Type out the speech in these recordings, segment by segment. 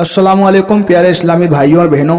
अस्सलाम वालेकुम प्यारे इस्लामी भाइयों और बहनों,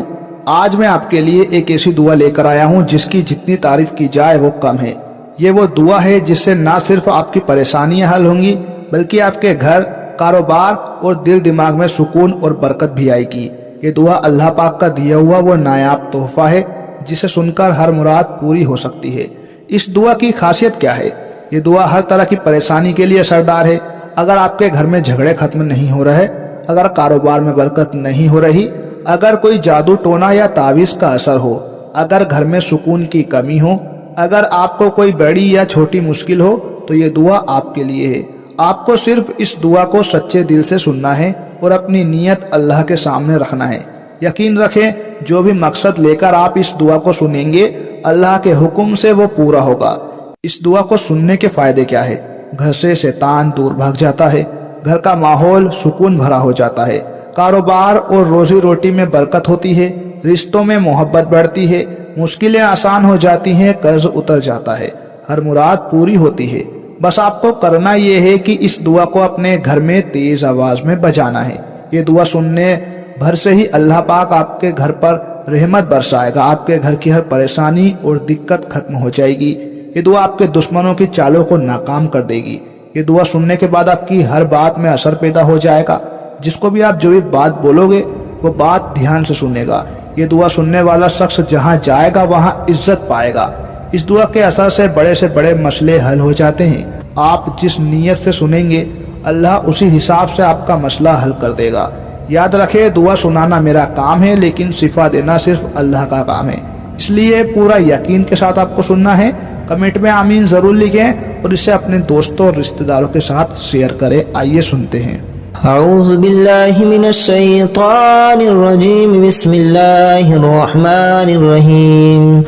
आज मैं आपके लिए एक ऐसी दुआ लेकर आया हूँ जिसकी जितनी तारीफ की जाए वो कम है। ये वो दुआ है जिससे ना सिर्फ आपकी परेशानियां हल होंगी बल्कि आपके घर, कारोबार और दिल दिमाग में सुकून और बरकत भी आएगी। ये दुआ अल्लाह पाक का दिया हुआ वो नायाब तोहफा है जिसे सुनकर हर मुराद पूरी हो सकती है। इस दुआ की खासियत क्या है? ये दुआ हर तरह की परेशानी के लिए असरदार है। अगर आपके घर में झगड़े खत्म नहीं हो रहे, अगर कारोबार में बरकत नहीं हो रही, अगर कोई जादू टोना या तावीज का असर हो, अगर घर में सुकून की कमी हो, अगर आपको कोई बड़ी या छोटी मुश्किल हो, तो ये दुआ आपके लिए है। आपको सिर्फ इस दुआ को सच्चे दिल से सुनना है और अपनी नीयत अल्लाह के सामने रखना है। यकीन रखें, जो भी मकसद लेकर आप इस दुआ को सुनेंगे, अल्लाह के हुक्म से वो पूरा होगा। इस दुआ को सुनने के फायदे क्या है? घर से शैतान दूर भाग जाता है, घर का माहौल सुकून भरा हो जाता है, कारोबार और रोजी रोटी में बरकत होती है, रिश्तों में मोहब्बत बढ़ती है, मुश्किलें आसान हो जाती हैं, कर्ज उतर जाता है, हर मुराद पूरी होती है। बस आपको करना ये है कि इस दुआ को अपने घर में तेज आवाज में बजाना है। ये दुआ सुनने भर से ही अल्लाह पाक आपके घर पर रहमत बरसाएगा, आपके घर की हर परेशानी और दिक्कत खत्म हो जाएगी। ये दुआ आपके दुश्मनों की चालों को नाकाम कर देगी। ये दुआ सुनने के बाद आपकी हर बात में असर पैदा हो जाएगा। जिसको भी आप जो भी बात बोलोगे वो बात ध्यान से सुनेगा। ये दुआ सुनने वाला शख्स जहाँ जाएगा वहाँ इज्जत पाएगा। इस दुआ के असर से बड़े मसले हल हो जाते हैं। आप जिस नीयत से सुनेंगे, अल्लाह उसी हिसाब से आपका मसला हल कर देगा। याद रखे, दुआ सुनाना मेरा काम है लेकिन शिफा देना सिर्फ अल्लाह का काम है। इसलिए पूरा यकीन के साथ आपको सुनना है। कमेंट में आमीन जरूर लिखें और इसे अपने दोस्तों और रिश्तेदारों के साथ शेयर करें। आइए सुनते हैं। अऊज़ु बिल्लाहि मिनश शैतानिर रजीम, बिस्मिल्लाहिर रहमानिर रहीम।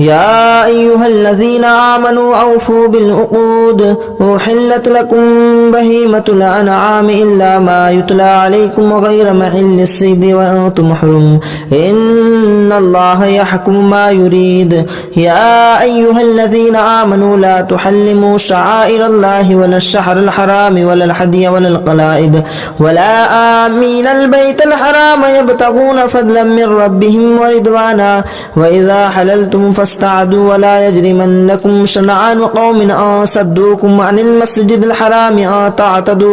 या अय्युहल्लज़ीना आमनू औफू बिल उक़ूद उहिल्लत लकुम बहीमतुल अनआम इल्ला मा युतला अलैकुम गैर महिल्लिस सैद व अंतुम हुरुम इन्नल्लाहा यहकुमु मा युरीद। या अय्युहल्लज़ीना आमनू ला तुहल्लिमू शआइरल्लाहि वलश शहरल हराम वलल हदिय वलल क़लाइद वला आमीनल बैतल हराम यब्तगून फदलन मिन रब्बिहिम व रिदवाना व इज़ा हलल्तुम फस्तअदू वला यजरिमन्नकुम शनआन क़ौमिन अन सद्दूकुम अनिल मस्जिदिल हराम अन तअतदू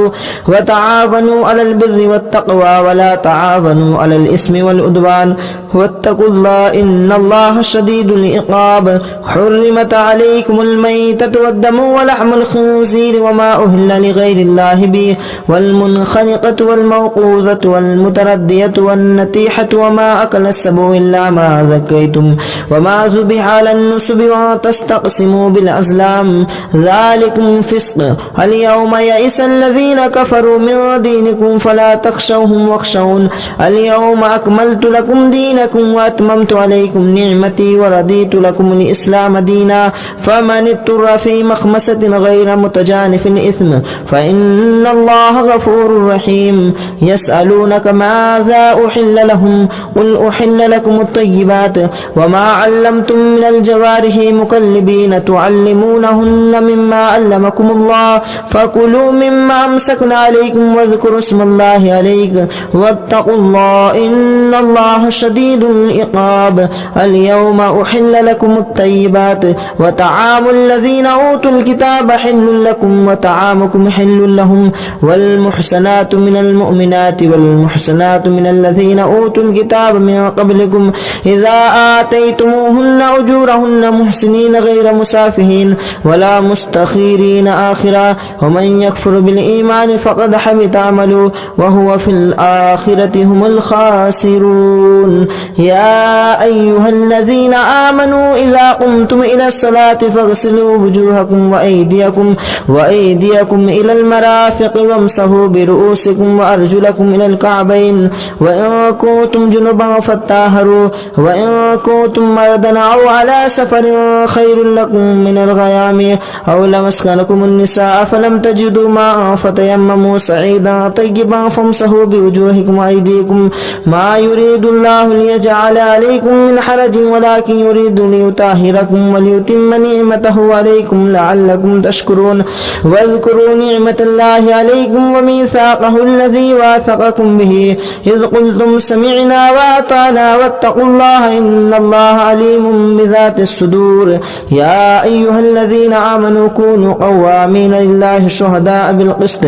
व तआवनू अलल बिर्रि वत्तक़वा वला तआवनू अलल इस्मि वल उद्वान वत्तक़ुल्लाह इन्नल्लाहा शदीदुल इक़ाब। हुर्रिमत अलैकुमुल मैततु वद्दमु वलहमुल खिंज़ीर वमा उहिल्ल लिग़ैरिल्लाहि बिहि वल मुनख़निक़तु वल मौक़ूज़तु वल मुतरद्दियतु वन नतीहतु वमा अकलस सबु इल्ला मा ज़क्कैतुम वमा ज़ुबिहा अलन नुस्बि व तस्तक़सिमू बिल अज़लाम ज़ालिकुम फ़िस्क़। अल यौमा यइसल लज़ीना कफ़रू मिन दीनिकुम फ़ला तख़शौहुम वख़शौन अल यौमा अकमलतु लकुम दीनकुम व अतममतु अलैकुम निअमती व रदीतु लकुमुल इस्लाम दीना फ़मन इत्तुर्रा फ़ी मख़मसतिन गैर मुतजानिफ़िन इस्म फ़इन्नल्लाहा गफ़ूरुर रहीम। यसअलूनक माज़ा उहिल्ल लहुम क़ुल उहिल्ल लकुमुत तय्यिबात वमा अल्लमतुम मिनल जवारिहि मुकल्लिबीन तुअल्लिमूनहुन्ना मिम्मा अल्लमकुमुल्लाह फ़कुलू मिम्मा अमसकना अलैकुम वज़्कुरू इस्मल्लाहि अलैहि वत्तक़ुल्लाह इन्नल्लाहा शदीदुल इक़ाब। अल यौमा उहिल्ल लकुमुत तय्यिबात व तआमुल लज़ीना ऊतुल किताब हिल्लुल लकुम व तआमुकुम हिल्लुल लहुम वल मुहसनातु मिनल मुअमिनाति वल मुहसनातु मिनल लज़ीना ऊतुल किताब मिन क़ब्लिकुम इज़ा आतैतुमूहुन्ना उजूरहुन्ना मुहसिनीन गैर मुसाफ़िहीन वला मुस्तख़िरीन आखिरा वमन यकफ़ुर बिल ईमान फ़क़द हबिता अमलुहु व हुवा फ़िल आखिरति हुमुल ख़ासिरून। या अय्युहल्लज़ीना आमनू इज़ा क़ुमतुम इलस सलाति फ़ग़सिलू वुजूहकुम व अयदियकुम इलल मराफ़िक़ वम्सहू बिरुऊसिकुम व अर्जुलकुम इलल कअबैन व इन कुंतुम जुनुबन फ़त्ताहरू व इन कुंतुम मर्दन औ أو على سفر خير لكم من الغيام أو لمسكنكم النساء فلم تجدوا ماء فتيمموا سعيدا طيبا فامسحوا بوجوهكم وأيديكم ما يريد الله ليجعل عليكم من حرج ولكن يريد ليطهركم وليتم نعمته عليكم لعلكم تشكرون واذكروا نعمة الله عليكم وميثاقه الذي واثقكم به إذ قلتم سمعنا وأطعنا واتقوا الله إن الله عليم بذات الصدور يا أيها الذين آمنوا كونوا قوامين لله شهداء بالقسط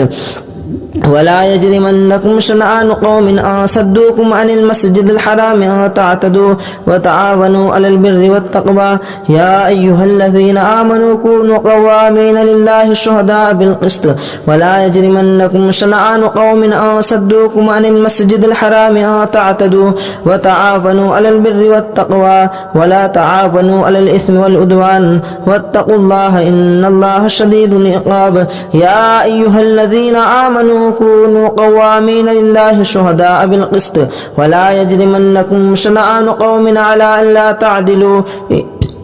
ولا يجرمنكم شنآن قوم أن صدوكم عن المسجد الحرام أن تعتدوا وتعاونوا على البر والتقوى يا أيها الذين آمنوا كونوا قوامين لله شهداء بالقسط ولا يجرمنكم شنآن قوم أن صدوكم عن المسجد الحرام أن تعتدوا وتعاونوا على البر والتقوى ولا تعاونوا على الإثم والعدوان واتقوا الله إن الله شديد العقاب يا أيها الذين آمنوا كونوا قوامين لله شهداء بالقسط ولا يجرمنكم شنآن قوم على ألا تعدلوا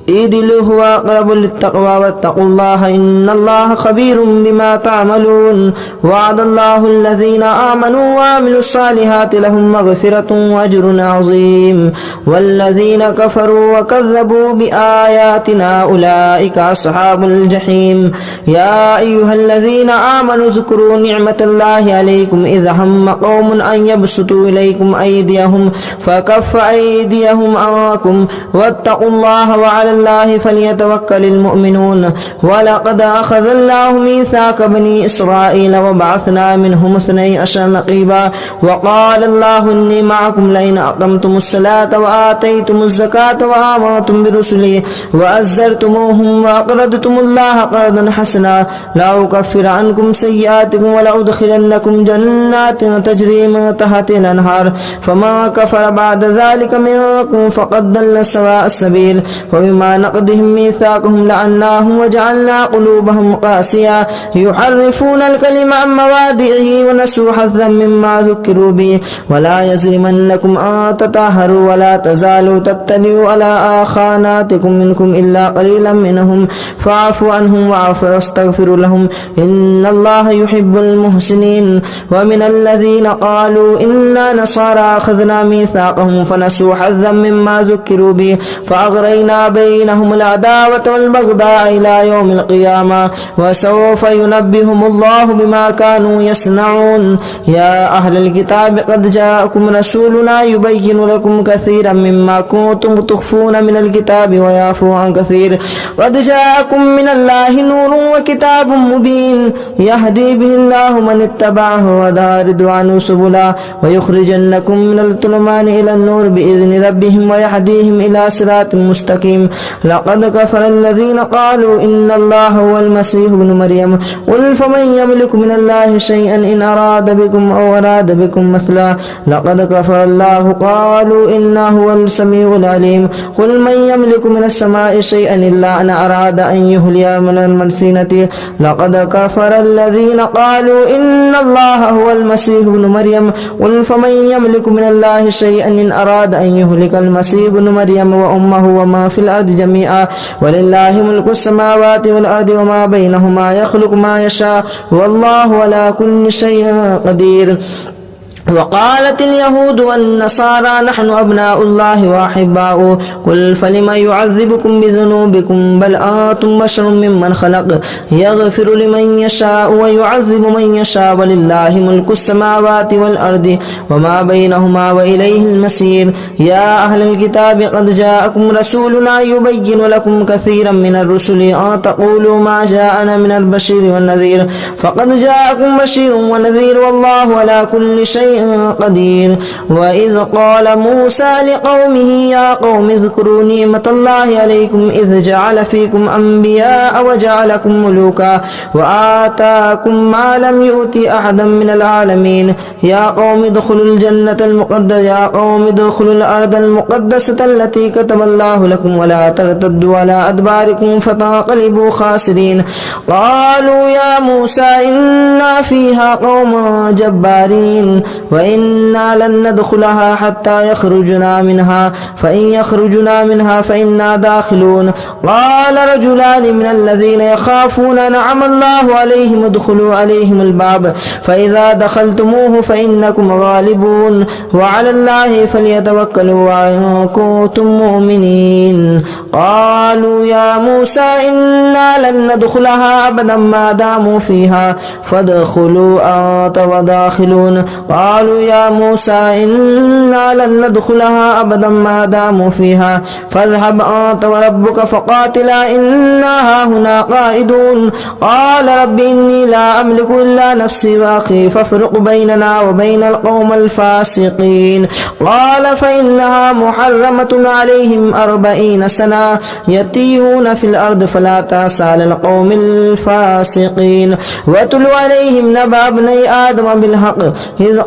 اعدلوا هو أقرب للتقوى واتقوا الله إن الله خبير بما تعملون وعد الله الذين آمنوا وعملوا الصالحات لهم مغفرة وأجر عظيم والذين كفروا وكذبوا بآياتنا أولئك أصحاب الجحيم يا أيها الذين آمنوا اذكروا نعمة الله عليكم إذ هم قوم أن يبسطوا إليكم أيديهم فكف أيديهم عنكم واتقوا الله وعلى الله فليتوكل المؤمنون ولقد أخذ الله ميثاق بني إسرائيل وبعثنا منهم 12 نقيبا وقال الله إني معكم لئن أقمتم الصلاة وآتيتم الزكاة وآمنتم برسلي وأزرتموهم وأقرضتم الله قرضا حسنا لأكفر عنكم سيئاتكم ولأدخلنكم جنات تجري من تحتها الأنهار فما كفر بعد ذلك منكم فقد ضل سواء السبيل وبما نقضهم ميثاقهم لعناهم وجعلنا قلوبهم قاسية يحرفون الكلم عن مواضعه ونسوا حظا مما ذكروا به ولا يجرمنكم أن تطهروا ولا تزالوا تطلعوا على خاناتكم منكم إلا قليلا منهم فاعفوا عنهم واستغفروا لهم إن الله يحب المحسنين ومن الذين قالوا إنا نصارى أخذنا ميثاقهم فنسوا حظا مما ذكروا به فأغرينا بينهم العداوة والبغضاء إلى يوم القيامة وسوف ينبهم الله بما كانوا يصنعون يا أهل الكتاب قد جاءكم رسولنا يبين لكم كثيرا مما كنتم تخفون من الكتاب ويعفو عن كثير قد جاءكم من الله نور وكتاب مبين يهدي به الله من اتبعه ودار رضوانه سبلا ويخرجنكم من الظلمات إلى النور بإذن ربهم ويهديهم إلى صراط مستقيم لقد كفر الذين قالوا إن الله هو المسيح ابن مريم قل فمن يملك من الله شيئا إن أراد بكم أو أراد بكم مثلا لقد كفر الله قالوا إنه هو السميع العليم قل من يملك من السماء شيئا إلا أن أراد أن يهلي من المرسينة لقد كفر الذين قالوا إن الله هو المسيح ابن مريم قل فمن يملك من الله شيئا إن أراد أن يهلك المسيح ابن مريم وأمه وما في الأرض جميعا ولله ملك السماوات والأرض وما بينهما يخلق ما يشاء والله على كل شيء قدير وقالت اليهود والنصارى نحن أبناء الله وأحباؤه قل فلم يعذبكم بذنوبكم بل أنتم بشر ممن خلق يغفر لمن يشاء ويعذب من يشاء ولله ملك السماوات والأرض وما بينهما وإليه المصير يا أهل الكتاب قد جاءكم رسولنا يبين لكم كثيرا من الرسل أن تقولوا ما جاءنا من البشير والنذير فقد جاءكم بشير ونذير والله على كل شيء قدير وإذ قال موسى لقومه يا قوم اذكروا نعمة الله عليكم إذ جعل فيكم أنبياء وجعلكم ملوكا وآتاكم ما لم يؤت أحدا من العالمين يا قوم ادخلوا الجنة المقدسة يا قوم ادخلوا الأرض المقدسة التي كتب الله لكم ولا ترتدوا على أدباركم فتنقلبوا خاسرين قالوا يا موسى إنا فيها قوم جبارين وإنا لن ندخلها حتى يخرجنا منها فإن يخرجنا منها فإنا داخلون قال رجلان من الذين يخافون أنعم الله عليهم ادخلوا عليهم الباب فإذا دخلتموه فإنكم غالبون وعلى الله فليتوكلوا إن كنتم مؤمنين قالوا يا موسى إنا لن ندخلها أبدا ما داموا فيها فادخلوا أنت وداخلون قالوا يا موسى إنا لن ندخلها أبدا ما داموا فيها فاذهب أنت وربك فقاتلا إنا هاهنا قائدون قال رب إني لا أملك إلا نفسي وأخي فافرق بيننا وبين القوم الفاسقين قال فإنها محرمة عليهم 40 سنة يتيهون في الأرض فلا تأس على القوم الفاسقين واتل عليهم نبأ ابني آدم بالحق إذ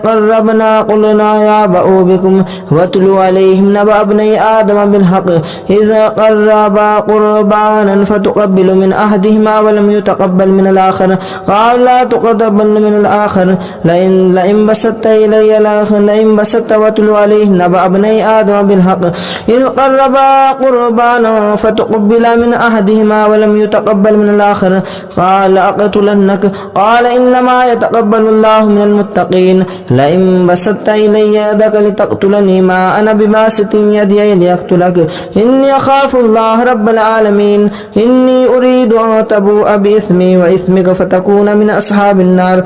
قربنا قلنا يا بأوا بكم واتل عليهم نبأ ابني آدم بالحق إذ قربا قربانا فتقبل من أحدهما ولم يتقبل من الآخر قال لا تقبل من الآخر لئن بسطت إلي لئن بسطت واتل عليهم نبأ ابني آدم بالحق إذ قربا قربانا فتقبل من أحدهما ولم يتقبل من الآخر قال أقتلنك قال إنما يتقبل الله من المتقين لئن بسطت إلي يدك لتقتلني ما أنا بباسط يدي لأقتلك إني أخاف الله رب العالمين إني أريد أن تبوء بإثمي وإثمك فتكون من أصحاب النار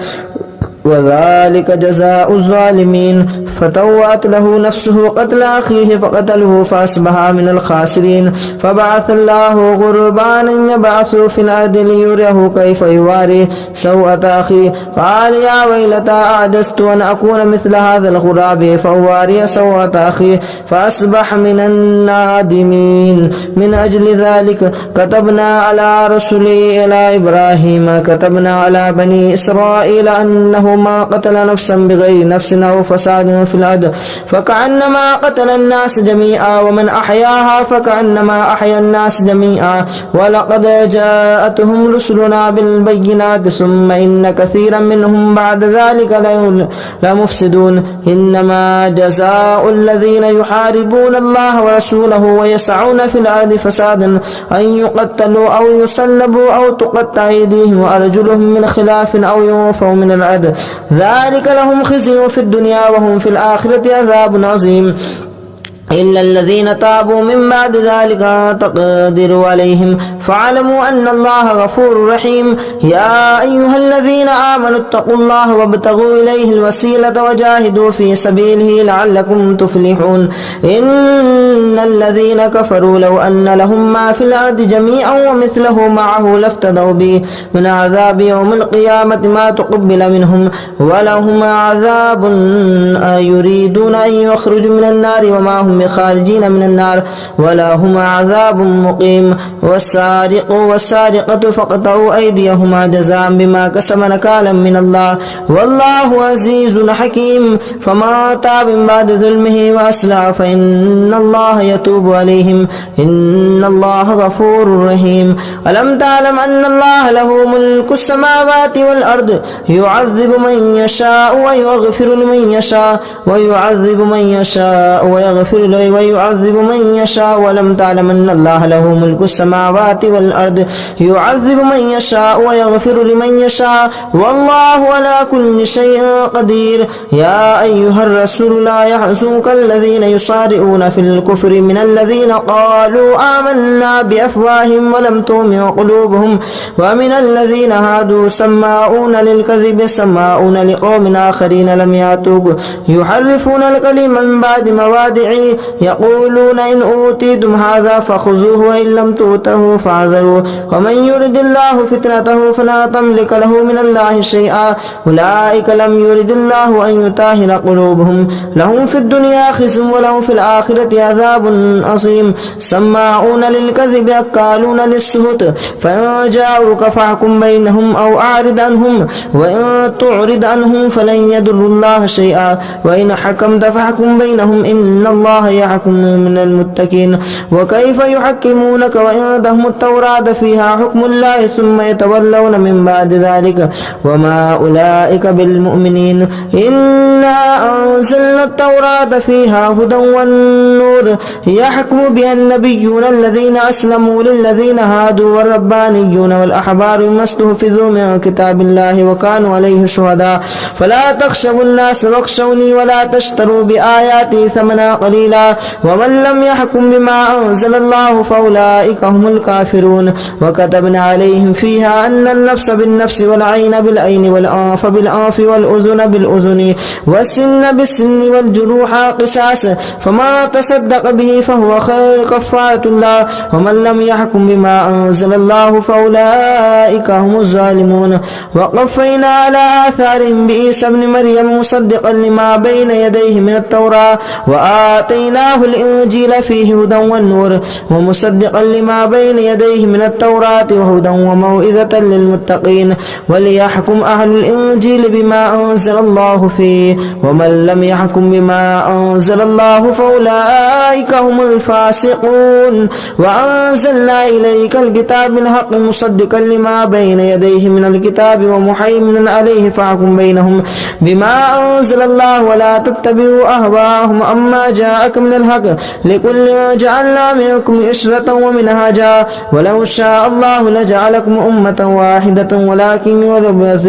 وذلك جزاء الظالمين فتوأت له نفسه قتل أخيه فقتله فأصبح من الخاسرين فبعث الله غربانا يبعث في الأرض ليريه كيف يواري سوءة أخيه قال يا ويلتى أعجزت أن أكون مثل هذا الغراب فأواري سوءة أخيه فأصبح من النادمين من أجل ذلك كتبنا على رسله إلى إبراهيم كتبنا على بني إسرائيل أنه ما قتل نفسا بغير نفس أو فساد في الأرض فكأنما قتل الناس جميعا ومن أحياها فكأنما أحيا الناس جميعا ولقد جاءتهم رسلنا بالبينات ثم إن كثيرا منهم بعد ذلك لمفسدون إنما جزاء الذين يحاربون الله ورسوله ويسعون في الأرض فسادا أن يقتلوا أو يصلبوا أو تقطع أيديهم وأرجلهم من خلاف أو ينفوا من الأرض ذلك لهم خزي في الدنيا وهم في الآخرة عذاب عظيم إلا الذين تابوا من بعد ذلك تقدروا عليهم فاعلموا أن الله غفور رحيم يا أيها الذين آمنوا اتقوا الله وابتغوا إليه الوسيلة وجاهدوا في سبيله لعلكم تفلحون إن الذين كفروا لو أن لهم ما في الأرض جميعا ومثله معه لافتدوا به من عذاب يوم القيامة ما تقبل منهم ولهم عذاب يريدون أن يخرجوا من النار وما هم خارجين من النار ولهم عذاب مقيم والسارق والسارقة فاقطعوا أيديهما جزاء بما كسب نكالا من الله والله عزيز حكيم فما تاب من بعد ظلمه وأصلح فإن الله يتوب عليهم إن الله غفور رحيم ألم تعلم أن الله له ملك السماوات والأرض يعذب من يشاء ويغفر لمن يشاء ويعذب من يشاء ويعذب من يشاء ولم تعلم أن الله له ملك السماوات والأرض يعذب من يشاء ويغفر لمن يشاء والله على كل شيء قدير يا أيها الرسول لا يحزنك الذين يصارعون في الكفر من الذين قالوا آمنا بأفواههم ولم تؤمن قلوبهم ومن الذين هادوا سماعون للكذب سماعون لقوم آخرين لم يأتوك يحرفون الكلم من بعد مواضعه يقولون إن أوتيتم هذا فخذوه وإن لم تؤتوه فاحذروا ومن يرد الله فتنته فلا تملك له من الله شيئا أولئك لم يرد الله أن يطهر قلوبهم لهم في الدنيا خزي ولهم في الآخرة عذاب عظيم سماعون للكذب أكالون للسهت فإن جاءوك فاحكم بينهم أو أعرض عنهم وإن تعرض عنهم فلن يضروا الله شيئا وإن حكمت فاحكم بينهم إن الله الله يحكم من المتقين وكيف يحكمونك وعندهم التوراة فيها حكم الله ثم يتولون من بعد ذلك وما أولئك بالمؤمنين إنا أنزلنا التوراة فيها هدى والنور يحكم بها النبيون الذين أسلموا للذين هادوا والربانيون والأحبار بما استحفظوا من كتاب الله وكانوا عليه شهداء فلا تخشوا الناس واخشوني ولا تشتروا بآياتي ثمنا قليلا ومن لم يحكم بما أنزل الله فأولئك هم الكافرون وكتبنا عليهم فيها أن النفس بالنفس والعين بالعين والأنف بالأنف والأذن بالأذن والسن بالسن والجروح قصاص فما تصدق به فهو خير كفارة الله ومن لم يحكم بما أنزل الله فأولئك هم الظالمون وقفينا على آثارهم بعيسى ابن مريم مصدقا لما بين يديه من التوراة وآتيناه الإنجيل فيه هدى والنور ومصدقا لما بين يديه من التوراة وهدى وموعظة للمتقين وليحكم أهل الإنجيل بما أنزل الله فيه ومن لم يحكم بما أنزل الله فأولئك هم الفاسقون وأنزلنا إليك الكتاب بالحق مصدقا لما بين يديه من الكتاب ومهيمنا عليه فاحكم بينهم بما أنزل الله ولا تتبعوا أهواءهم أما جاءك من الحق لكل جعلنا منكم إشرة ومنهاجا ولو شاء الله لجعلكم أمة واحدة ولكن يبعث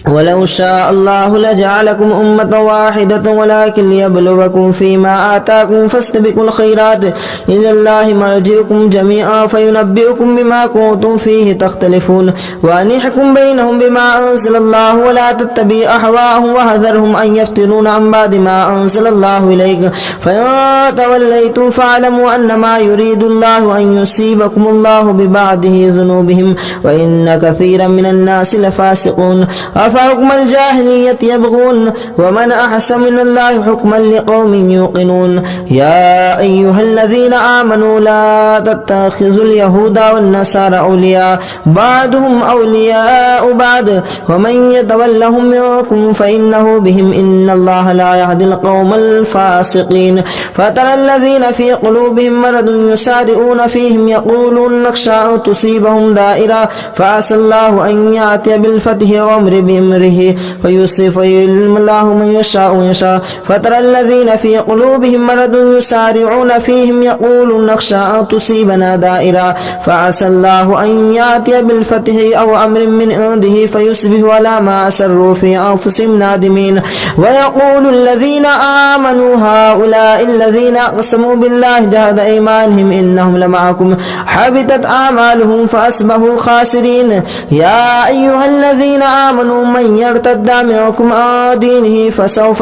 ولو شاء الله لجعلكم أمة واحدة ولكن ليبلوكم فيما آتاكم فاستبقوا الخيرات إلى الله مرجعكم جميعا فينبئكم بما كنتم فيه تختلفون وأن يحكم بينهم بما أنزل الله ولا تتبع أهواءهم وحذرهم أن يفتنون عن بعد ما أنزل الله إليك فإن توليتم فاعلموا أنما يريد الله أن يصيبكم الله ببعده ذنوبهم وإن كثيرا من الناس لفاسقون أفحكم الجاهلية يبغون ومن أحسن من الله حكما لقوم يوقنون يا أيها الذين آمنوا لا تتخذوا اليهود والنصارى أولياء بعضهم أولياء بعض ومن يتولهم منكم فإنه بهم إن الله لا يهدي القوم الفاسقين فترى الذين في قلوبهم مرض يسارعون فيهم يقولون نخشى أن تصيبهم دائرة فعسى الله أن يأتي بالفتح وأمر بأمره ويصرف ويعلم الله من يشاء ويشاء فترى الذين في قلوبهم مرض يسارعون فيهم يقولون نخشى أن تصيبنا دائرة فعسى الله أن يأتي بالفتح أو أمر من عنده فيصبحوا على ما أسروا في أنفسهم نادمين ويقول الذين آمنوا هؤلاء الذين أقسموا بالله جهد أيمانهم إنهم لمعكم حبطت أعمالهم فأصبحوا خاسرين يا أيها الذين آمنوا من يرتد منكم عن دينه فسوف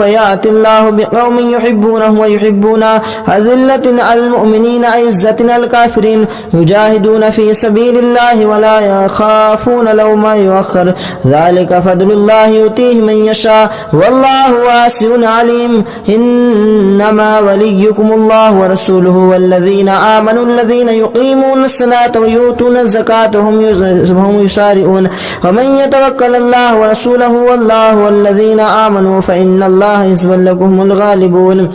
يأتي الله بقوم يحبونه ويحبون أذلة على المؤمنين عزة على الكافرين يجاهدون في سبيل الله ولا يخافون لوما يؤخر ذلك فضل الله يؤتيه من يشاء والله واسع عليم إنما وليكم الله ورسوله والذين آمنوا الذين يقيمون الصلاة ويؤتون الزكاة وهم يسارعون ومن يتوكل الله ورسوله والله والذين آمنوا فإن الله حسب لكم الغالبون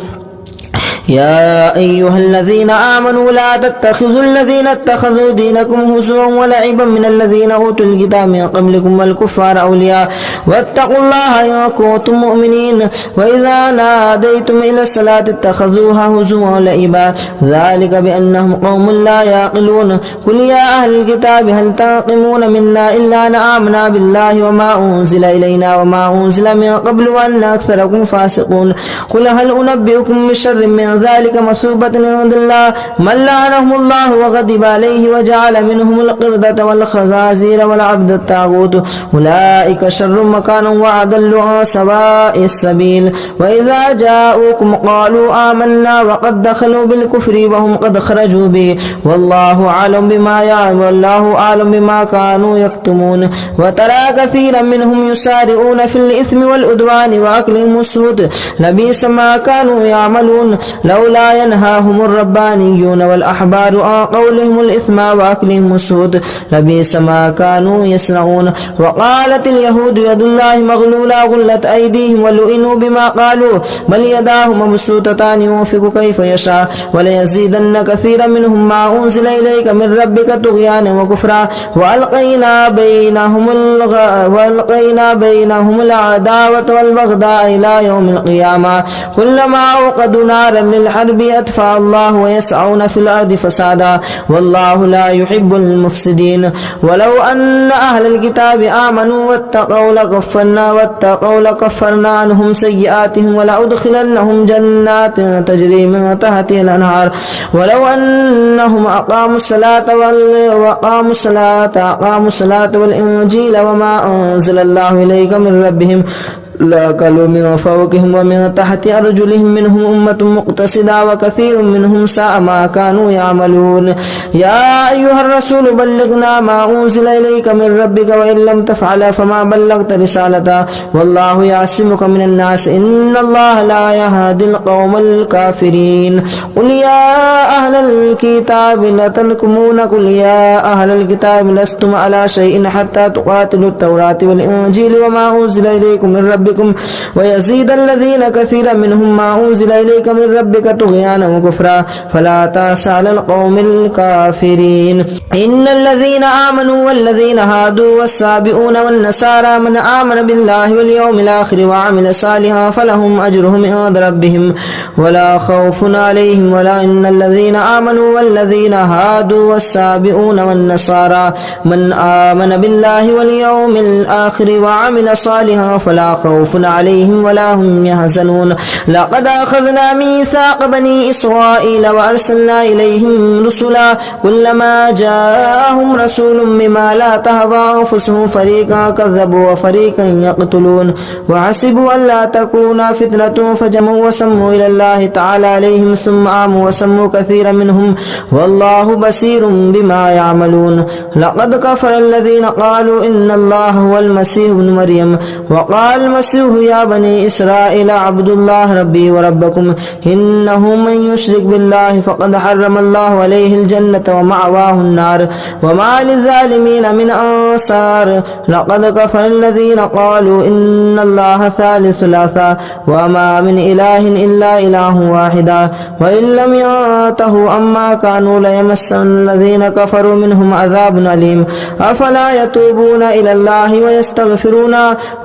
يا أيها الذين آمنوا لا تتخذوا الذين اتخذوا دينكم هزوا ولعبا من الذين أوتوا الكتاب من قبلكم والكفار أولياء واتقوا الله إن كنتم مؤمنين وإذا ناديتم إلى الصلاة اتخذوها هزوا ولعبا ذلك بأنهم قوم لا يعقلون قل يا أهل الكتاب هل تنقمون منا إلا أن آمنا بالله وما أنزل إلينا وما أنزل من قبل وأن أكثركم فاسقون قل هل أنبئكم بشر من ذلك مثوبة عند الله من لعنهم الله وغضب عليه وجعل منهم القردة والخنازير والعبد الطاغوت أولئك شر مكانا وأضل عن سواء السبيل وإذا جاءوكم قالوا آمنا وقد دخلوا بالكفر وهم قد خرجوا به والله أعلم بما يعلم والله أعلم بما كانوا يكتمون وترى كثيرا منهم يسارعون في الإثم والعدوان وأكلهم السحت لبئس ما كانوا يعملون لولا ينهاهم الربانيون والأحبار عن قولهم الإثم وأكلهم السهت لبئس ما كانوا يصنعون. وقالت اليهود يد الله مغلولة غلت أيديهم ولئنوا بما قالوا بل يداه مبسوطتان ينفق كيف يشاء وليزيدن كثيرا منهم ما أنزل إليك من ربك طغيانا وكفرا وألقينا بينهم العداوة والبغضاء إلى يوم القيامة كلما أوقدوا نارا للحرب أطفأها الله ويسعون في الأرض فسادا والله لا يحب المفسدين. ولو أن أهل الكتاب آمنوا واتقوا لكفرنا عنهم سيئاتهم ولأدخلنهم جنات تجري من تحتها الأنهار ولو أنهم أقاموا الصلاة والإنجيل وما أنزل الله إليك من ربهم لأكلوا من فوقهم ومن تحت أرجلهم منهم أمة مقتصدة وكثير منهم ساء ما كانوا يعملون. يا أيها الرسول بلغنا ما أنزل إليك من ربك وإن لم تفعل فما بلغت رسالته والله يعصمك من الناس إن الله لا يهدي القوم الكافرين. قل يا أهل الكتاب لستم على شيء حتى تقاتلوا التوراة والإنجيل وما أنزل إليكم من ربكم ويزيد الذين كثيرا منهم ما أنزل إليك من ربك طغيانا وكفرا فلا تأس على القوم الكافرين. إن الذين آمنوا والذين هادوا والسابئون والنصارى من آمن بالله واليوم الآخر وعمل صالحا فلهم أجرهم عند ربهم ولا خوف عليهم ولا. إن الذين آمنوا والذين هادوا والسابئون والنصارى من آمن بالله واليوم الآخر وعمل صالحا فلا خوف عليهم ولا هم يحزنون. لقد أخذنا ميثاق بني إسرائيل وأرسلنا إليهم رسلا كلما جاءهم رسول بما لا تهوى أنفسهم فريقا كذبوا وفريقا يقتلون وحسبوا أن لا تكون فتنة فجمعوا وسموا إلى الله تعالى عليهم ثم عموا وسموا كثيرا منهم والله بصير بما يعملون. لقد كفر الذين قالوا إن الله هو المسيح ابن مريم وقال المسيح يا بني إسرائيل اعبدوا الله ربي وربكم إنه من يشرك بالله فقد حرم الله عليه الجنة ومأواه النار وما للظالمين من أنصار. لقد كفر الذين قالوا إن الله ثالث ثلاثة وما من إله إلا إله واحد وإن لم ينتهوا عما كانوا ليمسن الذين كفروا منهم عذاب أليم. أفلا يتوبون إلى الله ويستغفرون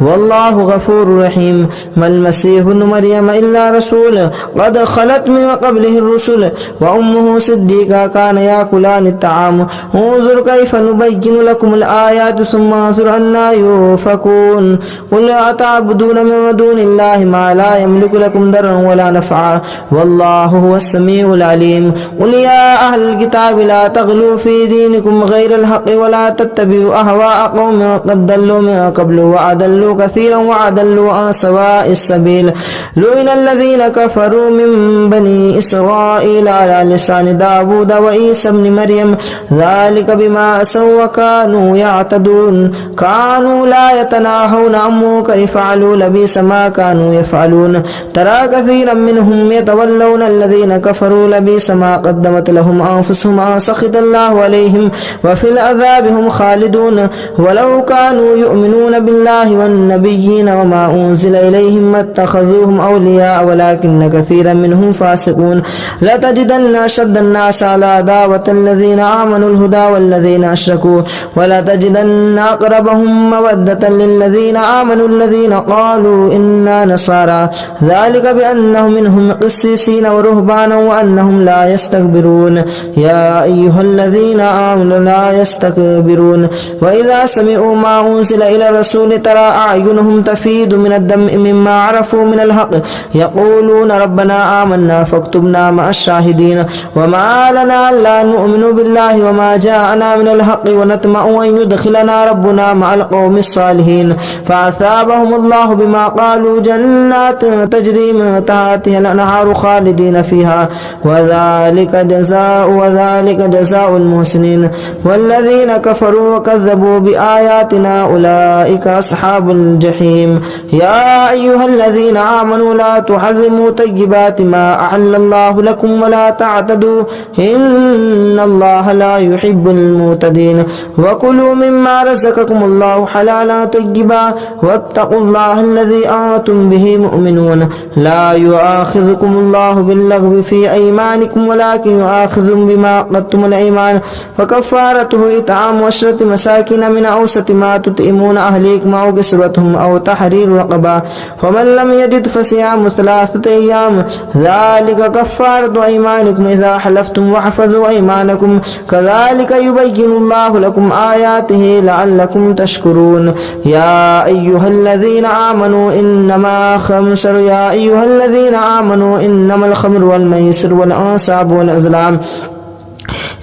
والله غفور رحيم. ما المسيح ابن مريم إلا رسول قد خلت من قبله الرسل وأمه صديقة كان يأكلان الطعام انظر كيف نبين لكم الآيات ثم انظر أنا يؤفكون. قل أتعبدون من دون الله ما لا يملك لكم ضرا ولا نفعا والله هو السميع العليم. قل يا أهل الكتاب لا تغلوا في دينكم غير الحق ولا تتبعوا أهواء قوم قد ضلوا من قبل وأضلوا كثيرا وأضلوا عن سواء السبيل. لعن الذين كفروا من بني إسرائيل على لسان داود وعيسى ابن مريم ذلك بما عصوا وكانوا يعتدون كانوا لا يتناهون عن منكر فعلوا لبئس ما كانوا يفعلون. ترى كثيرا منهم يتولون الذين كفروا لبئس ما قدمت لهم أنفسهم سخط الله عليهم وفي العذاب هم خالدون. ولو كانوا يؤمنون بالله والنبيين وما أنزل إليهم ما اتخذوهم أولياء ولكن كثيرا منهم فاسقون. لتجدن أشد الناس على عداوة الذين آمنوا الهدى والذين أشركوا ولتجدن أقربهم مودة للذين آمنوا الذين قالوا إنا نصارى ذلك بأنهم منهم قسيسين ورهبانا وأنهم لا يستكبرون. يا أيها الذين آمنوا لا يستكبرون. وإذا سمعوا ما أنزل إلى الرسول ترى أعينهم تفيض من الدمع مما عرفوا من الحق يقولون ربنا آمنا فاكتبنا مع الشاهدين. وما لنا لا نؤمن بالله وما جاءنا من الحق ونطمع أن يدخلنا ربنا مع القوم الصالحين فأثابهم الله بما قالوا جنات تجري من تحتها الأنهار خالدين فيها وذلك جزاء المحسنين. والذين كفروا وكذبوا بآياتنا أولئك أصحاب الجحيم يا أيها الذين آمنوا لا تحرموا طيبات ما أحل الله لكم ولا تعتدوا إن الله لا يحب المعتدين وكلوا مما رزقكم الله حلالا طيبا واتقوا الله الذي أنتم به مؤمنون لا يؤاخذكم الله باللغو في أيمانكم ولكن يؤاخذكم بما عقدتم الأيمان فكفارته إطعام 10 مساكين من أوسط ما تطعمون أهليكم أو كسوتهم أو تحرير رقبة فمن لم يجد فصيام 3 أيام ذلك كفارة أيمانكم إذا حلفتم واحفظوا أيمانكم كذلك يبين الله لكم آياته لعلكم تشكرون يا أيها الذين آمنوا إنما الخمر والميسر والأنصاب والأزلام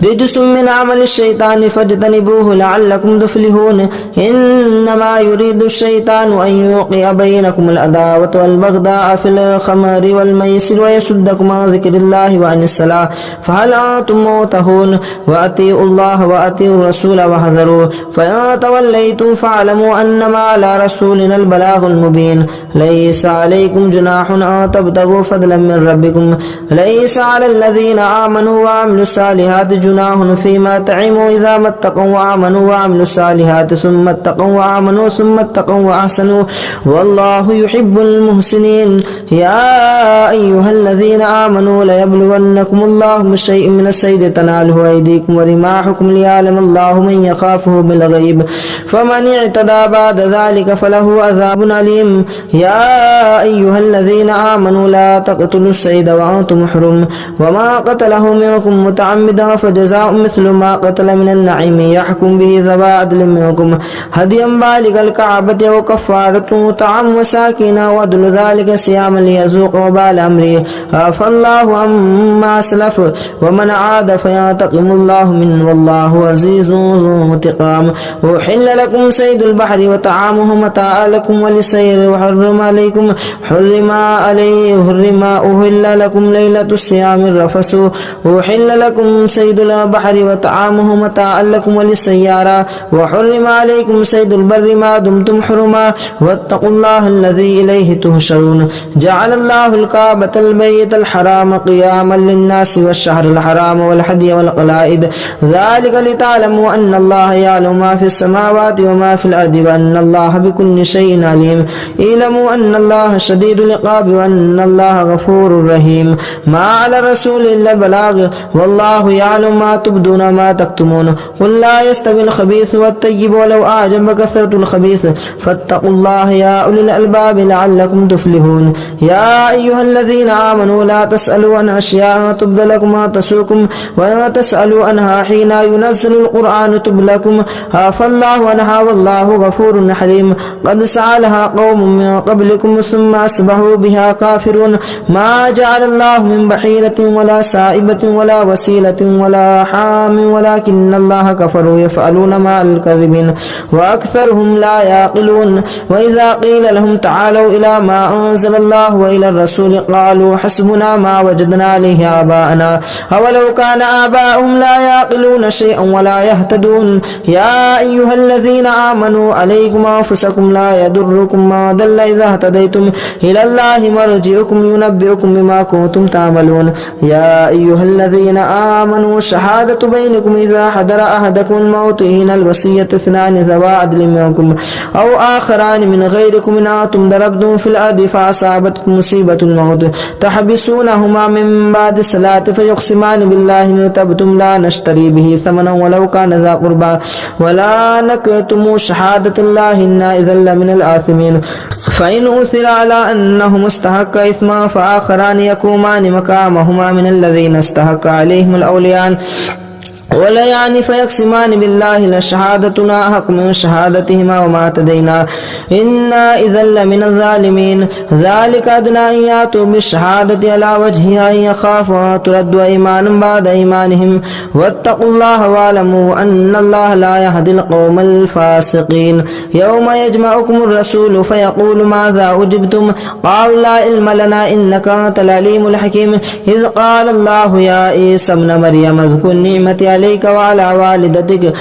رجس من عمل الشيطان فاجتنبوه لعلكم تفلحون إنما يريد الشيطان أن يوقع بينكم العداوة والبغضاء في الخمر والميسر ويصدكم عن ذكر الله وعن الصلاة فهل أنتم منتهون وأطيعوا الله وأطيعوا الرسول واحذروا فإن توليتم فاعلموا أنما على رسولنا البلاغ المبين ليس عليكم جناح أن تبتغوا فضلا من ربكم ليس على الذين آمنوا وعملوا الصالحات جناح فيما طعموا إذا ما اتقوا وآمنوا وعملوا الصالحات ثم اتقوا وآمنوا ثم اتقوا وأحسنوا والله يحب المحسنين يا أيها الذين آمنوا ليبلونكم الله بشيء من الصيد تناله أيديكم ورماحكم ليعلم الله من يخافه بالغيب فمن اعتدى بعد ذلك فله عذاب أليم يا أيها الذين آمنوا لا تقتلوا الصيد وأنتم حرم وما قتله منكم متعمدا فجزاء مثل ما قتل من النعيم يحكم به ذوى عدل منكم هديا بالغ الكعبة وكفارة طعام مساكين وعدل ذلك صياما ليذوق وبال أمره عفى الله عما سلف ومن عاد فينتقم الله منه والله عزيز ذو انتقام أحل لكم صيد البحر وطعامه متاعا لكم وللسير وحرم أهل لكم ليلة الصيام الرفث أحل لكم صيد البحر وطعامه متاعا لكم وللسيارة وحرم عليكم صيد البر ما دمتم حرما واتقوا الله الذي إليه تهشرون جعل الله الكعبة البيت الحرام قياما للناس والشهر الحرام والهدي والقلائد ذلك لتعلموا أن الله يعلم ما في السماوات وما في الأرض وأن الله بكل شيء عليم اعلموا أن الله شديد العقاب وأن الله غفور رحيم ما على الرسول إلا البلاغ والله يعلم ما تبدون وما تكتمون قل لا يستوي الخبيث والطيب ولو أعجب كثرة الخبيث فاتقوا الله يا أولي الألباب لعلكم تفلحون يا أيها الذين آمنوا لا تسألوا عن أشياء تبد لكم ما تسؤكم ولا تسألوا عنها حين ينزل القرآن تبد لكم عفى الله عنها والله غفور حليم قد سألها قوم من قبلكم ثم أصبحوا بها كافرون ما جعل الله من بحيرة ولا سائبة ولا وسيلة ولا حام ولكن الله كفروا يفعلون ما الكذبين وأكثرهم لا يعقلون وإذا قيل لهم تعالوا إلى ما أنزل الله وإلى الرسول قالوا حسبنا ما وجدنا عليه آباءنا أولو كان آباؤهم لا يعقلون شيئا ولا يهتدون يا أيها الذين آمنوا عليكم أنفسكم لا يضركم ما ضل إذا اهتديتم إلى الله مرجعكم ينبئكم بما كنتم تعملون يا أيها الذين آمنوا شهادة بينكم إذا حضر أحدكم الموت حين الوصية 2 ذوى عدل منكم أو آخران من غيركم إن أنتم ضربتم في الأرض فأصابتكم مصيبة الموت تحبسونهما من بعد الصلاة فيقسمان بالله إن ارتبتم لا نشتري به ثمنا ولو كان ذا قربى ولا نكتم شهادة الله إنا إذا لمن الآثمين فإن أثر على أنهم استحق إثما فآخران يقومان مقامهما من الذين استحق عليهم الأوليان ولا يعني فيقسمان بالله لشهادتنا حق من شهادتهما وما اعتدينا إنا إذا لمن الظالمين ذلك أدنى أن يأتوا بالشهادة على وجهها أن يخافوا ترد أيمان بعد أيمانهم واتقوا الله واعلموا أن الله لا يهدي القوم الفاسقين يوم يجمعكم الرسول فيقول ماذا أجبتم قالوا لا علم لنا إنك أنت العليم الحكيم إذ قال الله يا عيسى ابن مريم اذكر نعمتي عليك وعلى والدتك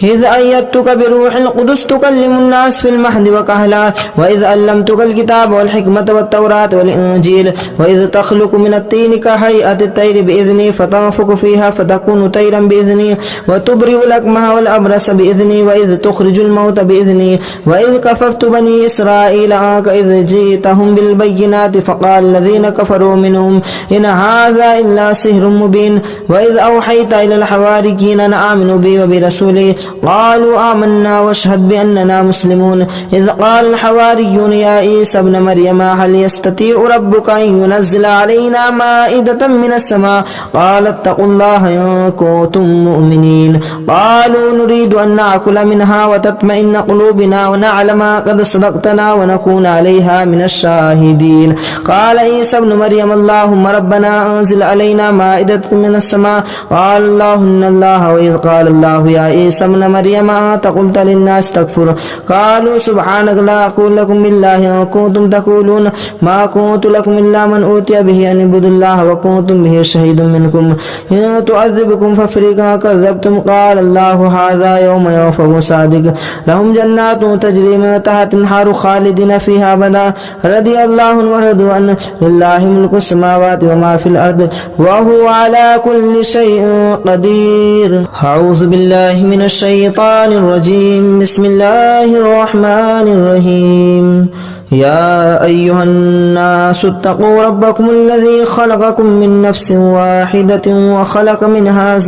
إذ أيدتك بروح القدس تكلم الناس في المهد وكهلا وإذ علمتك الكتاب والحكمة والتوراة والإنجيل وإذ تخلق من الطين كهيئة الطير بإذني فتنفخ فيها فتكون طيرا بإذني وتبرئ الأكمه والأبرص بإذني وإذ تخرج الموت بإذني وإذ كففت بني إسرائيل عنك إذ جئتهم بالبينات فقال الذين كفروا منهم إن هذا إلا سحر مبين وإذ أوحيت إلى الحواريين أن آمنوا بي وبرسولي قالوا آمنا واشهد بأننا مسلمون إذ قال الحواريون يا عيسى ابن مريم هل يستطيع ربك أن ينزل علينا مائدة من السماء قال اتقوا الله إن كنتم مؤمنين قالوا نريد أن نأكل منها وتطمئن قلوبنا ونعلم قد صدقتنا ونكون عليها من الشاهدين قال عيسى ابن مريم اللهم ربنا أنزل علينا مائدة من السماء قال الله إن الله وإذ قال الله يا عيسى ابن مريم أنت قلت للناس تكفر قالوا سبحانك لا أقول لكم بالله إن كنتم تقولون ما كنت لكم إلا من أوتي به أن اعبدوا الله وكنتم به شهيد منكم إن تعذبكم ففريقا كذبتم قال الله هذا يوم ينفع صادق لهم جنات تجري من تحت الأنهار خالدين فيها أبدا رضي الله عنهم ورضوا عنه لله ملك السماوات وما في الأرض وهو على كل شيء قدير أعوذ بالله من الشيطان الرجيم بسم الله الرحمن الرحيم يا أيها الناس اتقوا ربكم الذي خلقكم من نفس واحدة وخلق منها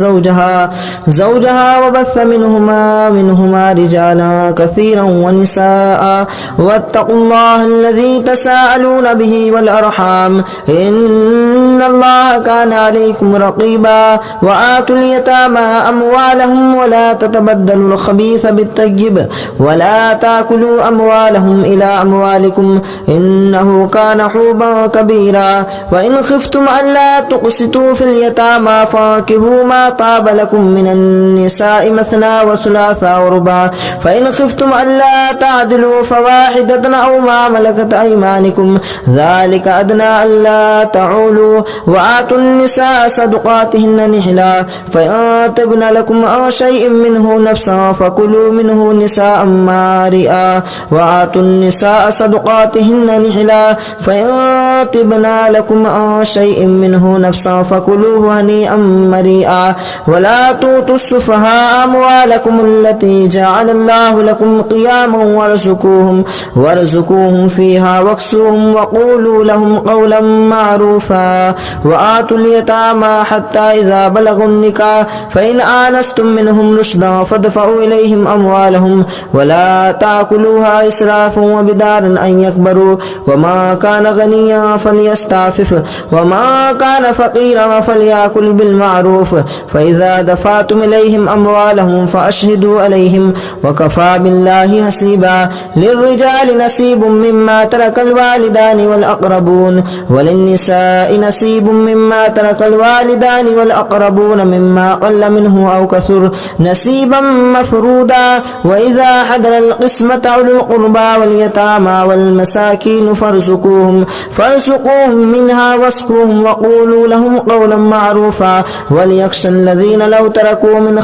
زوجها وبث منهما رجالا كثيرا ونساء واتقوا الله الذي تساءلون به والأرحام إن الله كان عليكم رقيبا وآتوا اليتامى أموالهم ولا تتبدلوا الخبيث بالطيب ولا تأكلوا أموالهم إلى أموالكم إنه كان حوبا كبيرا وإن خفتم ألا تقسطوا في اليتامى فانكحوا ما طاب لكم من النساء مثنى وثلاث ورباع فإن خفتم ألا تعدلوا فواحدة أو ما ملكت أيمانكم ذلك أدنى ألا تعولوا وآتوا النساء صدقاتهن نحلا فإن تبن لكم عن شيء منه نفسا فكلوا منه نساء مارئا وآتوا النساء صدقاتهن نحلا فإن تبن لكم عن شيء منه نفسا فكلوه هنيئا مريئا ولا تؤتوا السفهاء أموالكم التي جعل الله لكم قياما وارزقوهم فيها واكسوهم وقولوا لهم قولا معروفا وآتوا اليتامى حتى إذا بلغوا النكاح فإن آنستم منهم رشدا فادفعوا إليهم أموالهم ولا تأكلوها إسرافا وبدارا أن يكبروا وما كان غنيا فليستعفف وما كان فقيرا فليأكل بالمعروف فإذا دفعتم إليهم أموالهم فأشهدوا عليهم وكفى بالله حسيبا للرجال نصيب مما ترك الوالدان والأقربون وللنساء نصيب مما ترك الوالدان والأقربون مما قل منه أو كثر نصيبا مفرودا وإذا حضر القسمة أولو القربى واليتامى والمساكين فارزقوهم منها واسقوهم وقولوا لهم قولا معروفا وليخشى الذين لو تركوا من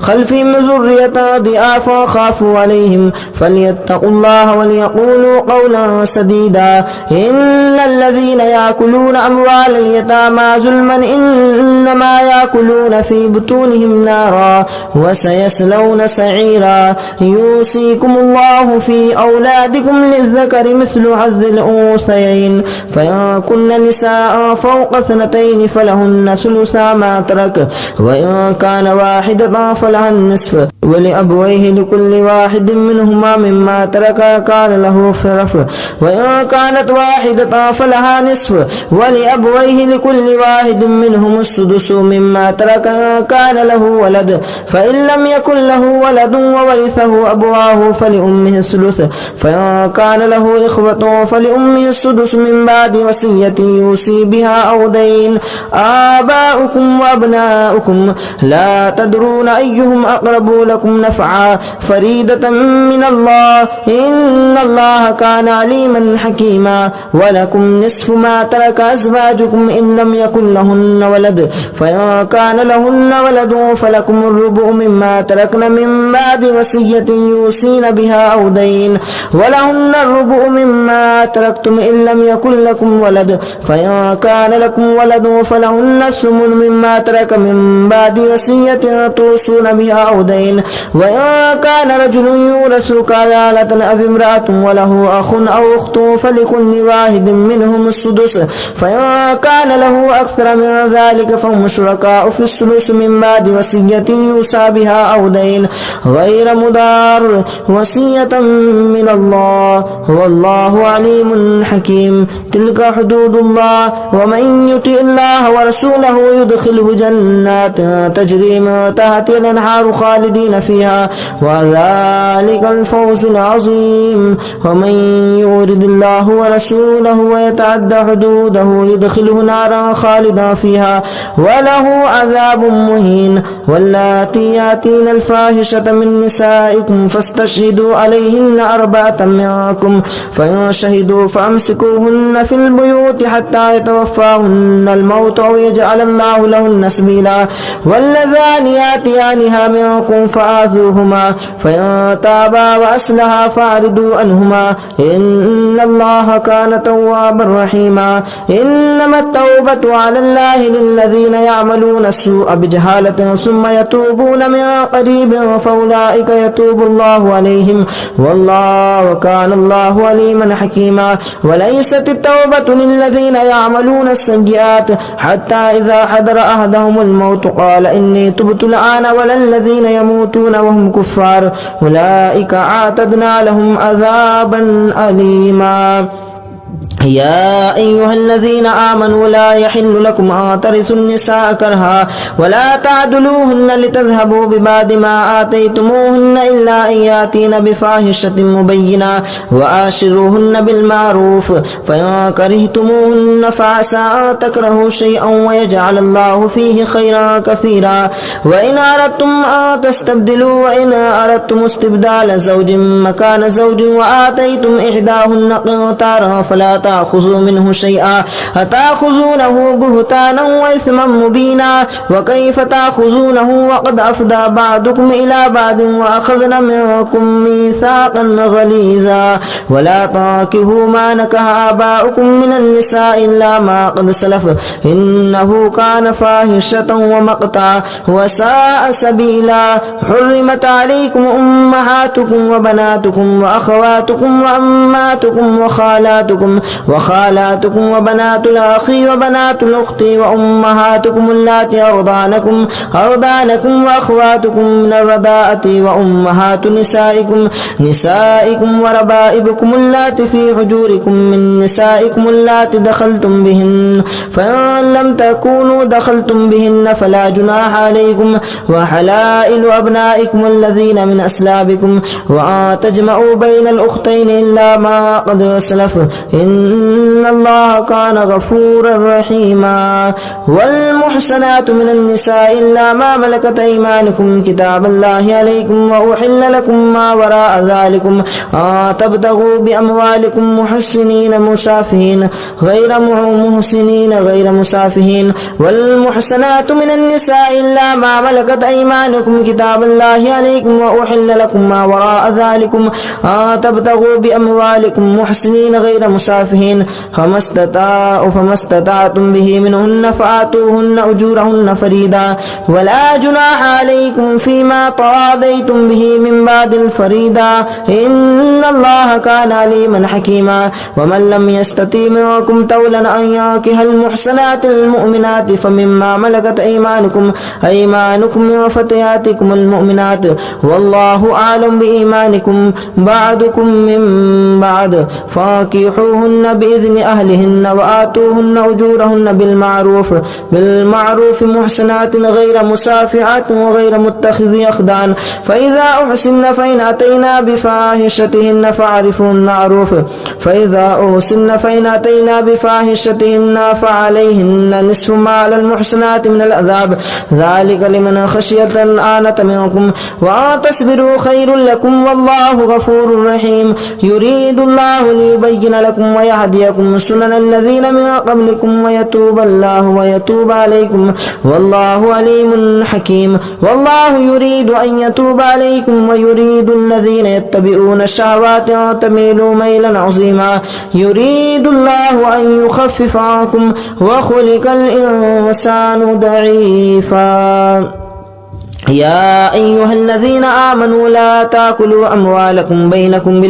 خلفهم ذرية ضعافا خافوا عليهم فليتقوا الله وليقولوا قولا سديدا إن الذين يأكلون أموال اليتامى ظلما إنما يأكلون في بطونهم نارا وسيصلون سعيرا يوصيكم الله في أولادكم للذكر مثل حظ الأنثيين فإن كن نساء فوق اثنتين فلهن ثلثا ما ترك وإن كان واحدة فلها النصف ولأبويه لكل واحد منهما مما ترك كان له فرف وإن كانت واحدة فلها نصف ولأبويه لكل واحد منهم السدس مما ترك كان له ولد فإن لم يكن له ولد وورثه أبواه فلأمه الثلث فإن كان كان له إخوة فلأمه السدس من بعد وصية يوصي بها أو دين. آباؤكم وأبناؤكم لا تدرون أيهم أقرب لكم نفعا فريدة من الله إن الله كان عليما حكيما. ولكم نصف ما ترك أزواجكم إن لم يكن لهن ولد فإن كان لهن ولد فلكم الربع مما تركن من بعد وصية يوصين بها أو دين. ولهن الربع مما تركتم إن لم يكن لكم ولد فإن كان لكم ولد فلهن الثمن مما ترك من بعد وصية توصون بها أو دين. وإن كان رجل يورث كلالة أو امرأة وله أخ أو أخت فلكل واحد منهم السدس فإن كان له أكثر من ذلك فهم شركاء في الثلث من بعد وصية يوصى بها أو دين غير مضار وصية من الله والله عليم حكيم. تلك حدود الله ومن يطع الله ورسوله يدخله جنات تجري من تحتها الأنهار خالدين فيها وذلك الفوز العظيم. ومن يرد الله ورسوله ويتعدى حدوده يدخله نارا خالدا فيها وله عذاب مهين. واللاتي ياتين الفاحشة من نسائكم فاستشهدوا عليهن 4 منكم فإن شهدوا فأمسكوهن في البيوت حتى يتوفاهن الموت أو يجعل الله لهن سبيلا. واللذان ياتيانها منكم فآذوهما فإن تابا وأصلحا فأعرضوا عنهما إن الله كان توابا رحيما. إنما التوبة على الله للذين يعملون السوء بجهالة ثم يتوبون من قريب فأولئك يتوب الله عليهم والله كان الله عليما حكيما. وليست التوبة للذين يعملون السيئات حتى إذا حضر أحدهم الموت قال إني تبت الآن ولا الذين يموتون وهم كفار أولئك أعتدنا لهم عذابا أليما. يا أيها الذين آمنوا لا يحل لكم أن ترثوا النساء كرها ولا تعدلوهن لتذهبوا ببعض ما آتيتموهن إلا أن يأتين بفاحشة مبينة وآشروهن بالمعروف فإن كرهتموهن فعسى أن تكرهوا شيئا ويجعل الله فيه خيرا كثيرا. وإن أردتم أن تستبدلوا وإن أردتم استبدال زوج مكان زوج وآتيتم إحداهن قنطارا فلا تأخذوا منه شيئا أتأخذونه بهتانا وإثما مبينا. وكيف تأخذونه وقد أفضى بعضكم إلى بعض وأخذن منكم ميثاقا غليظا. ولا تنكحوا ما نكح آباؤكم من النساء إلا ما قد سلف إنه كان فاحشة ومقتا وساء سبيلا. حرمت عليكم أمهاتكم وبناتكم وأخواتكم وعماتكم وخالاتكم وبنات الأخ وبنات الأخت وأمهاتكم اللاتي أرضعنكم وأخواتكم من الرضاعة وأمهات نسائكم وربائبكم اللاتي في حجوركم من نسائكم اللاتي دخلتم بهن فإن لم تكونوا دخلتم بهن فلا جناح عليكم وحلائل أبنائكم الذين من أسلابكم وأن تجمعوا بين الأختين إلا ما قد سلف إن الله كان غفورا رحيما. والمحسنات من النساء إلا ما ملكت أيمانكم كتاب الله عليكم وأحل لكم ما وراء ذلكم تبتغوا بأموالكم محسنين غير مسافهين. والمحسنات من النساء إلا ما ملكت أيمانكم كتاب الله عليكم وأحل لكم ما وراء ذلكم تبتغوا بأموالكم محسنين غير مسافهين فما استطعتم به منهن فآتوهن أجورهن فريدا. ولا جناح عليكم فيما تراضيتم به من بعد الفريضة إن الله كان عليما حكيما. ومن لم يستطع منكم طولا أن ينكح المحسنات المؤمنات فمما ملكت أيمانكم من فتياتكم المؤمنات والله أعلم بإيمانكم بعضكم من بعض فانكحوهن بإذن أهلهن وآتوهن أجورهن بالمعروف محسنات غير مسافحات وغير متخذي أخدان فإذا أحسن فإن أتينا بفاحشتهن فعليهن نصف ما على المحسنات من العذاب ذلك لمن خشي الآنة منكم وأن تصبروا خير لكم والله غفور رحيم يريد الله ليبين لكم ويهديكم سنن الذين من قبلكم ويتوب عليكم والله عليم حكيم والله يريد أن يتوب عليكم ويريد الذين يتبعون الشهوات أن تميلوا ميلا عظيما يريد الله أن يخفف عنكم وخلق الإنسان ضعيفا يا أيها الذين آمنوا لا تأكلوا أموالكم بينكم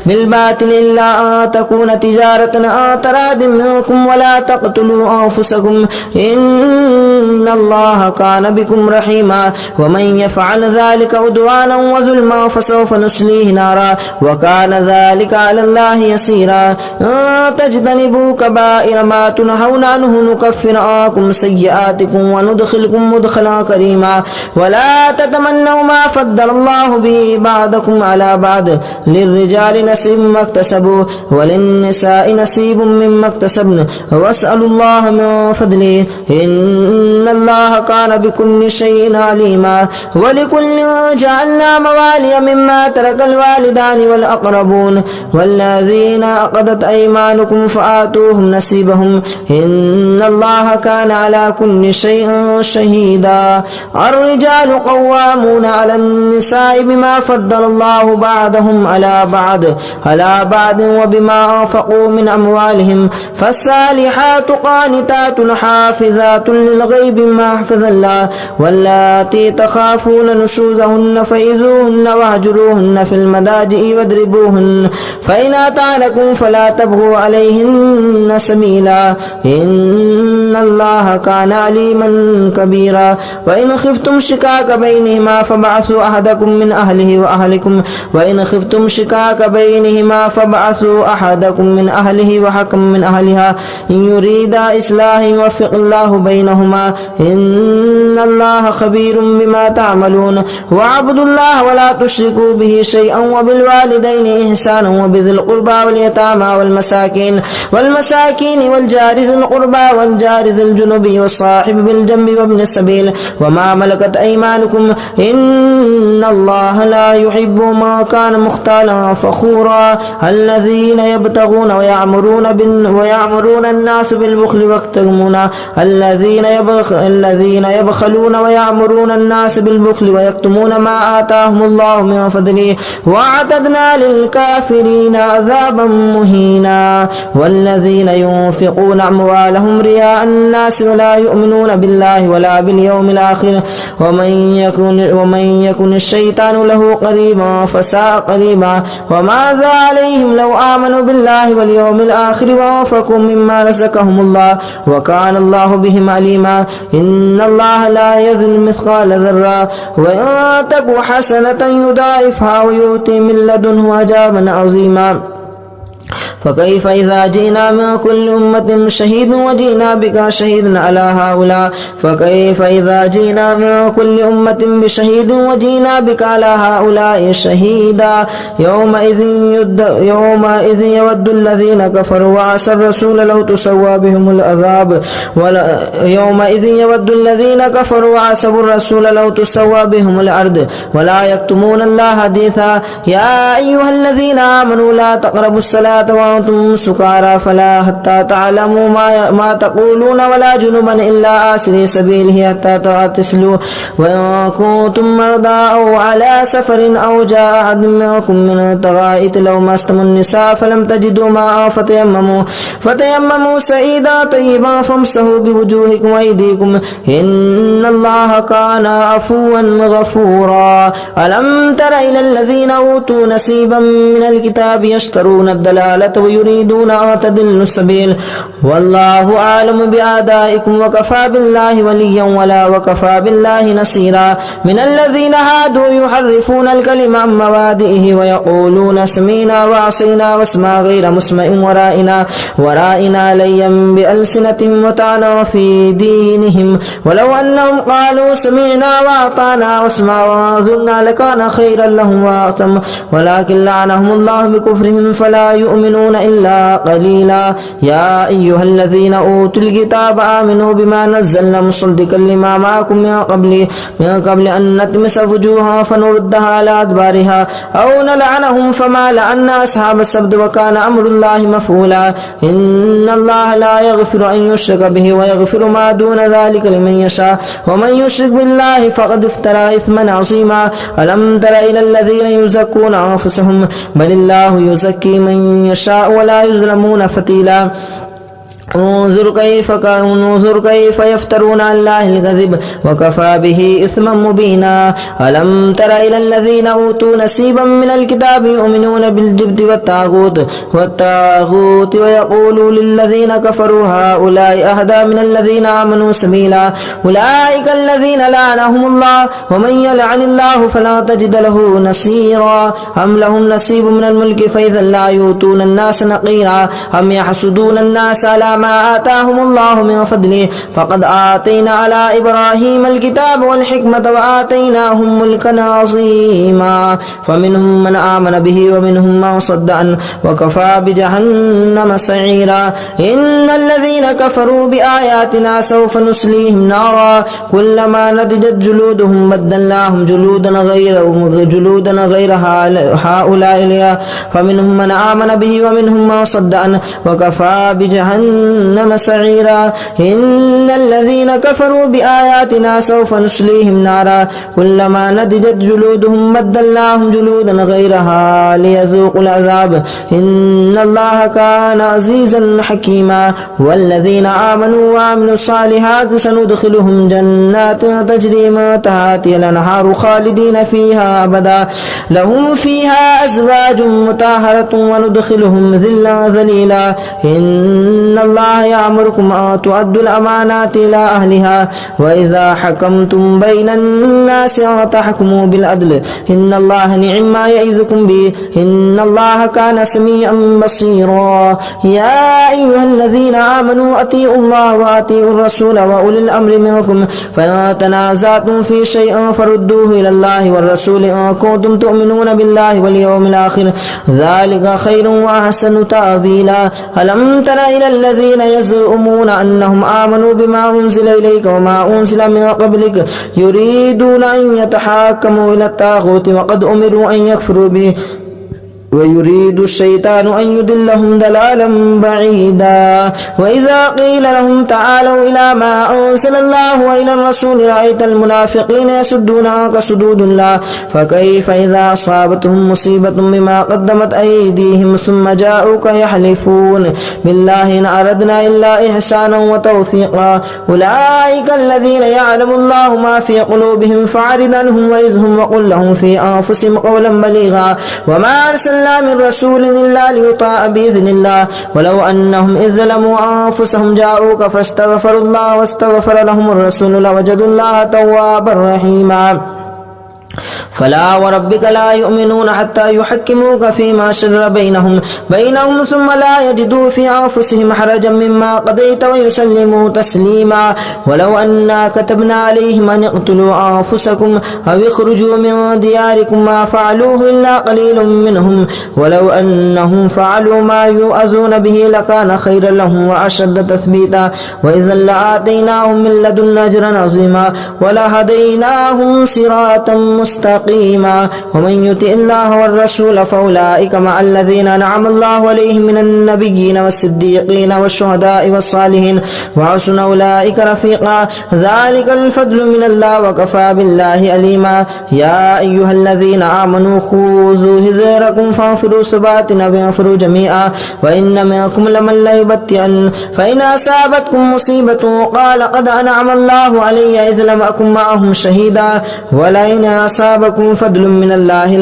بالباطل إلا أن تكون تجارة أن تراض منكم ولا تقتلوا أنفسكم إن الله كان بكم رحيما ومن يفعل ذلك عدوانا وظلما فسوف نصليه نارا وكان ذلك على الله يسيرا أن تجتنبوا كبائر ما تنهون عنه نكفر عنكم سيئاتكم وندخلكم مدخلا كريما ولا تتمنوا ما فضل الله به بعضكم على بعض للرجال نصيب مما اكتسبوا وللنساء نصيب مما اكتسبن واسألوا الله من فضله إن الله كان بكل شيء عليما ولكل جعلنا موالي مما ترك الوالدان والأقربون والذين عقدت أيمانكم فآتوهم نصيبهم إن الله كان على كل شيء شهيدا الرجال قوامون على النساء بما فضل الله بعضهم على بعض وبما أنفقوا من أموالهم فالصالحات قانتات حافظات للغيب ما حفظ الله واللاتي تخافون نشوزهن فإذوهن واهجروهن في المضاجع واضربوهن فإن أطعنكم فلا تبغوا عليهن سبيلا إن الله كان عليما كبيرا وإن خفتم شقاق بينهما فبعثوا أحدكم من أهله وحكم من أهلها إن يريدا إصلاحا يوفق الله بينهما إن الله خبير بما تعملون واعبدوا الله ولا تشركوا به شيئا وبالوالدين إحسانا وبذي القربى واليتامى والمساكين والجار ذي القربى والجار ذي الجنب والصاحب بالجنب وابن السبيل وما ملكت أيمانكم إن الله لا يحب ما كان مختالا فخورا الذين يبتغون ويعمرون الناس بالبخل ويكتمون الذين يبخلون ويعمرون الناس بالبخل ويكتمون ما آتاهم الله من فضله وأعتدنا للكافرين عذابا مهينا والذين ينفقون أموالهم رياء الناس ولا يؤمنون بالله ولا باليوم الآخر ومن يكن الشيطان له قريبا فساء قريبا وماذا عليهم لو آمنوا بالله واليوم الآخر وأنفقوا مما رزقهم الله وكان الله بهم عليما إن الله لا يظلم مثقال ذرة وإن تك حسنة يضاعفها ويؤتي من لدنه أجرا عظيما فكيف إذا جئنا من كل أمة شهيد وجئنا بك شهيدا على هؤلاء فكيف إذا جئنا من كل أمة بشهيد وجئنا بك على هؤلاء شهيدا يومئذ يود الذين كفروا وعصوا الرسول لو تسوى بهم العذاب الأرض ولا يكتمون الله حديثا يا أيها الذين آمنوا لا تقربوا الصلاة وأنتم سكارى فلا حتى تعلموا ما تقولون ولا جنبا إلا آسري سبيله حتى تغتسلوا وإن كنتم مرضى أو على سفر أو جاء أحد منكم من الغائط لو مستم النساء فلم تجدوا ماء فتيمموا سعيدا طيبا فامسحوا بوجوهكم وأيديكم إن الله كان عفوا غفورا ألم تر إلى الذين أوتوا نصيبا من الكتاب يشترون الضلالة الضلالة ويريدون أن تضلوا السبيل والله أعلم بأعدائكم وكفى بالله وليا ولا وكفى بالله نصيرا من الذين هادوا يحرفون الكلم عن مواضعه ويقولون سمعنا وعصينا واسمع غير مسمع ورائنا ليا بألسنة وطعنا في دينهم ولو أنهم قالوا سمعنا وأطعنا واسمع وانظرنا لكان خيرا لهم وأعظم ولكن لعنهم الله بكفرهم فلا يؤمنون إلا قليلا يا أيها الذين أوتوا الكتاب آمنوا بما نزلنا مصدقا لما معكم من قبل أن نطمس وجوها فنردها على أدبارها أو نلعنهم فما لعنا أصحاب السبت وكان أمر الله مفعولا إن الله لا يغفر أن يشرك به ويغفر ما دون ذلك لمن يشاء ومن يشرك بالله فقد افترى إثما عظيما ألم تر إلى الذين يزكون أنفسهم بل الله يزكي من يشاء ولا يظلمون فتيلا انظر كيف يفترون على الله الكذب وكفى به إثما مبينا ألم تر إلى الذين أوتوا نصيبا من الكتاب يؤمنون بالجبت والطاغوت ويقولوا للذين كفروا هؤلاء أهدى من الذين آمنوا سبيلا أولئك الذين لعنهم الله ومن يلعن الله فلا تجد له نصيرا أم لهم نصيب من الملك فإذا لا يؤتون الناس نقيرا أم يحسدون الناس على ما آتاهم الله من فضله فقد آتينا على إبراهيم الكتاب والحكمة وآتيناهم ملكا عظيما فمنهم من آمن به ومنهم من صد عنه وكفى بجهنم سعيرا إن الذين كفروا بآياتنا سوف نصليهم نارا كلما نضجت جلودهم بدلناهم جلودا غير هؤلاء فمنهم من آمن به ومنهم من صد عنه وكفى بجهنم سعيرا إن الذين كفروا بآياتنا سوف نصليهم نارا كلما نضجت جلودهم بدلناهم جلودا غيرها ليذوقوا العذاب إن الله كان عزيزا حكيما والذين آمنوا وعملوا الصالحات سندخلهم جنات تجري من تحتها الأنهار خالدين فيها أبدا لهم فيها أزواج مطهرة وندخلهم ذلا ذليلا إن الله يأمركم أن تؤدوا الأمانات إلى أهلها وإذا حكمتم بين الناس أن تحكموا بالعدل إن الله نعم ما يعظكم به إن الله كان سميعا بصيرا يا أيها الذين آمنوا أطيعوا الله وأطيعوا الرسول وأولي الأمر منكم فإن تنازعتم في شيء فردوه إلى الله والرسول إن كنتم تؤمنون بالله واليوم الآخر ذلك خير وأحسن تأويلا ألم تر إلى الذين يزعمون أنهم آمنوا بما أنزل إليك وما أنزل من قبلك يريدون أن يتحاكموا إلى الطاغوت وقد أمروا أن يكفروا به ويريد الشيطان أن يضلهم ضلالا بعيدا وإذا قيل لهم تعالوا إلى ما أنزل الله وإلى الرسول رأيت المنافقين يصدون عنك صدود الله فكيف إذا أصابتهم مصيبة بما قدمت أيديهم ثم جاءوك يحلفون بالله إن أردنا إلا إحسانا وتوفيقا أولئك الذين يعلم الله ما في قلوبهم فاعرض عنهم وإذهم وقل لهم في أنفسهم قولا بليغا وما أرسلنا من رسول إلا ليطاع بإذن الله ولو أنهم إذ ظلموا أنفسهم جاءوك فاستغفروا الله واستغفر لهم الرسول لوجدوا الله توابا رحيما فلا وربك لا يؤمنون حتى يحكموك فيما شجر بينهم ثم لا يجدوا في أنفسهم حرجا مما قضيت ويسلموا تسليما ولو أنا كتبنا عليهم أن اقتلوا أنفسكم أو اخرجوا من دياركم ما فعلوه إلا قليل منهم ولو أنهم فعلوا ما يؤذون به لكان خيرا لهم وأشد تثبيتا وإذا لآتيناهم من لدنا أجرا عظيما ولهديناهم صراطا مستقيما ومن يطع الله والرسول فأولئك مع الذين أنعم الله عليهم من النبيين والصديقين والشهداء والصالحين وحسن أولئك رفيقا ذلك الفضل من الله وكفى بالله عليما يا أيها الذين آمنوا خذوا حذركم فانفروا ثبات أو انفروا جميعا وإن منكم لمن ليبطئن فإن أصابتكم مصيبة قال قد أنعم الله علي إذ لم أكن معهم شهيدا ولئن أصابكم أصابكم فضل من الله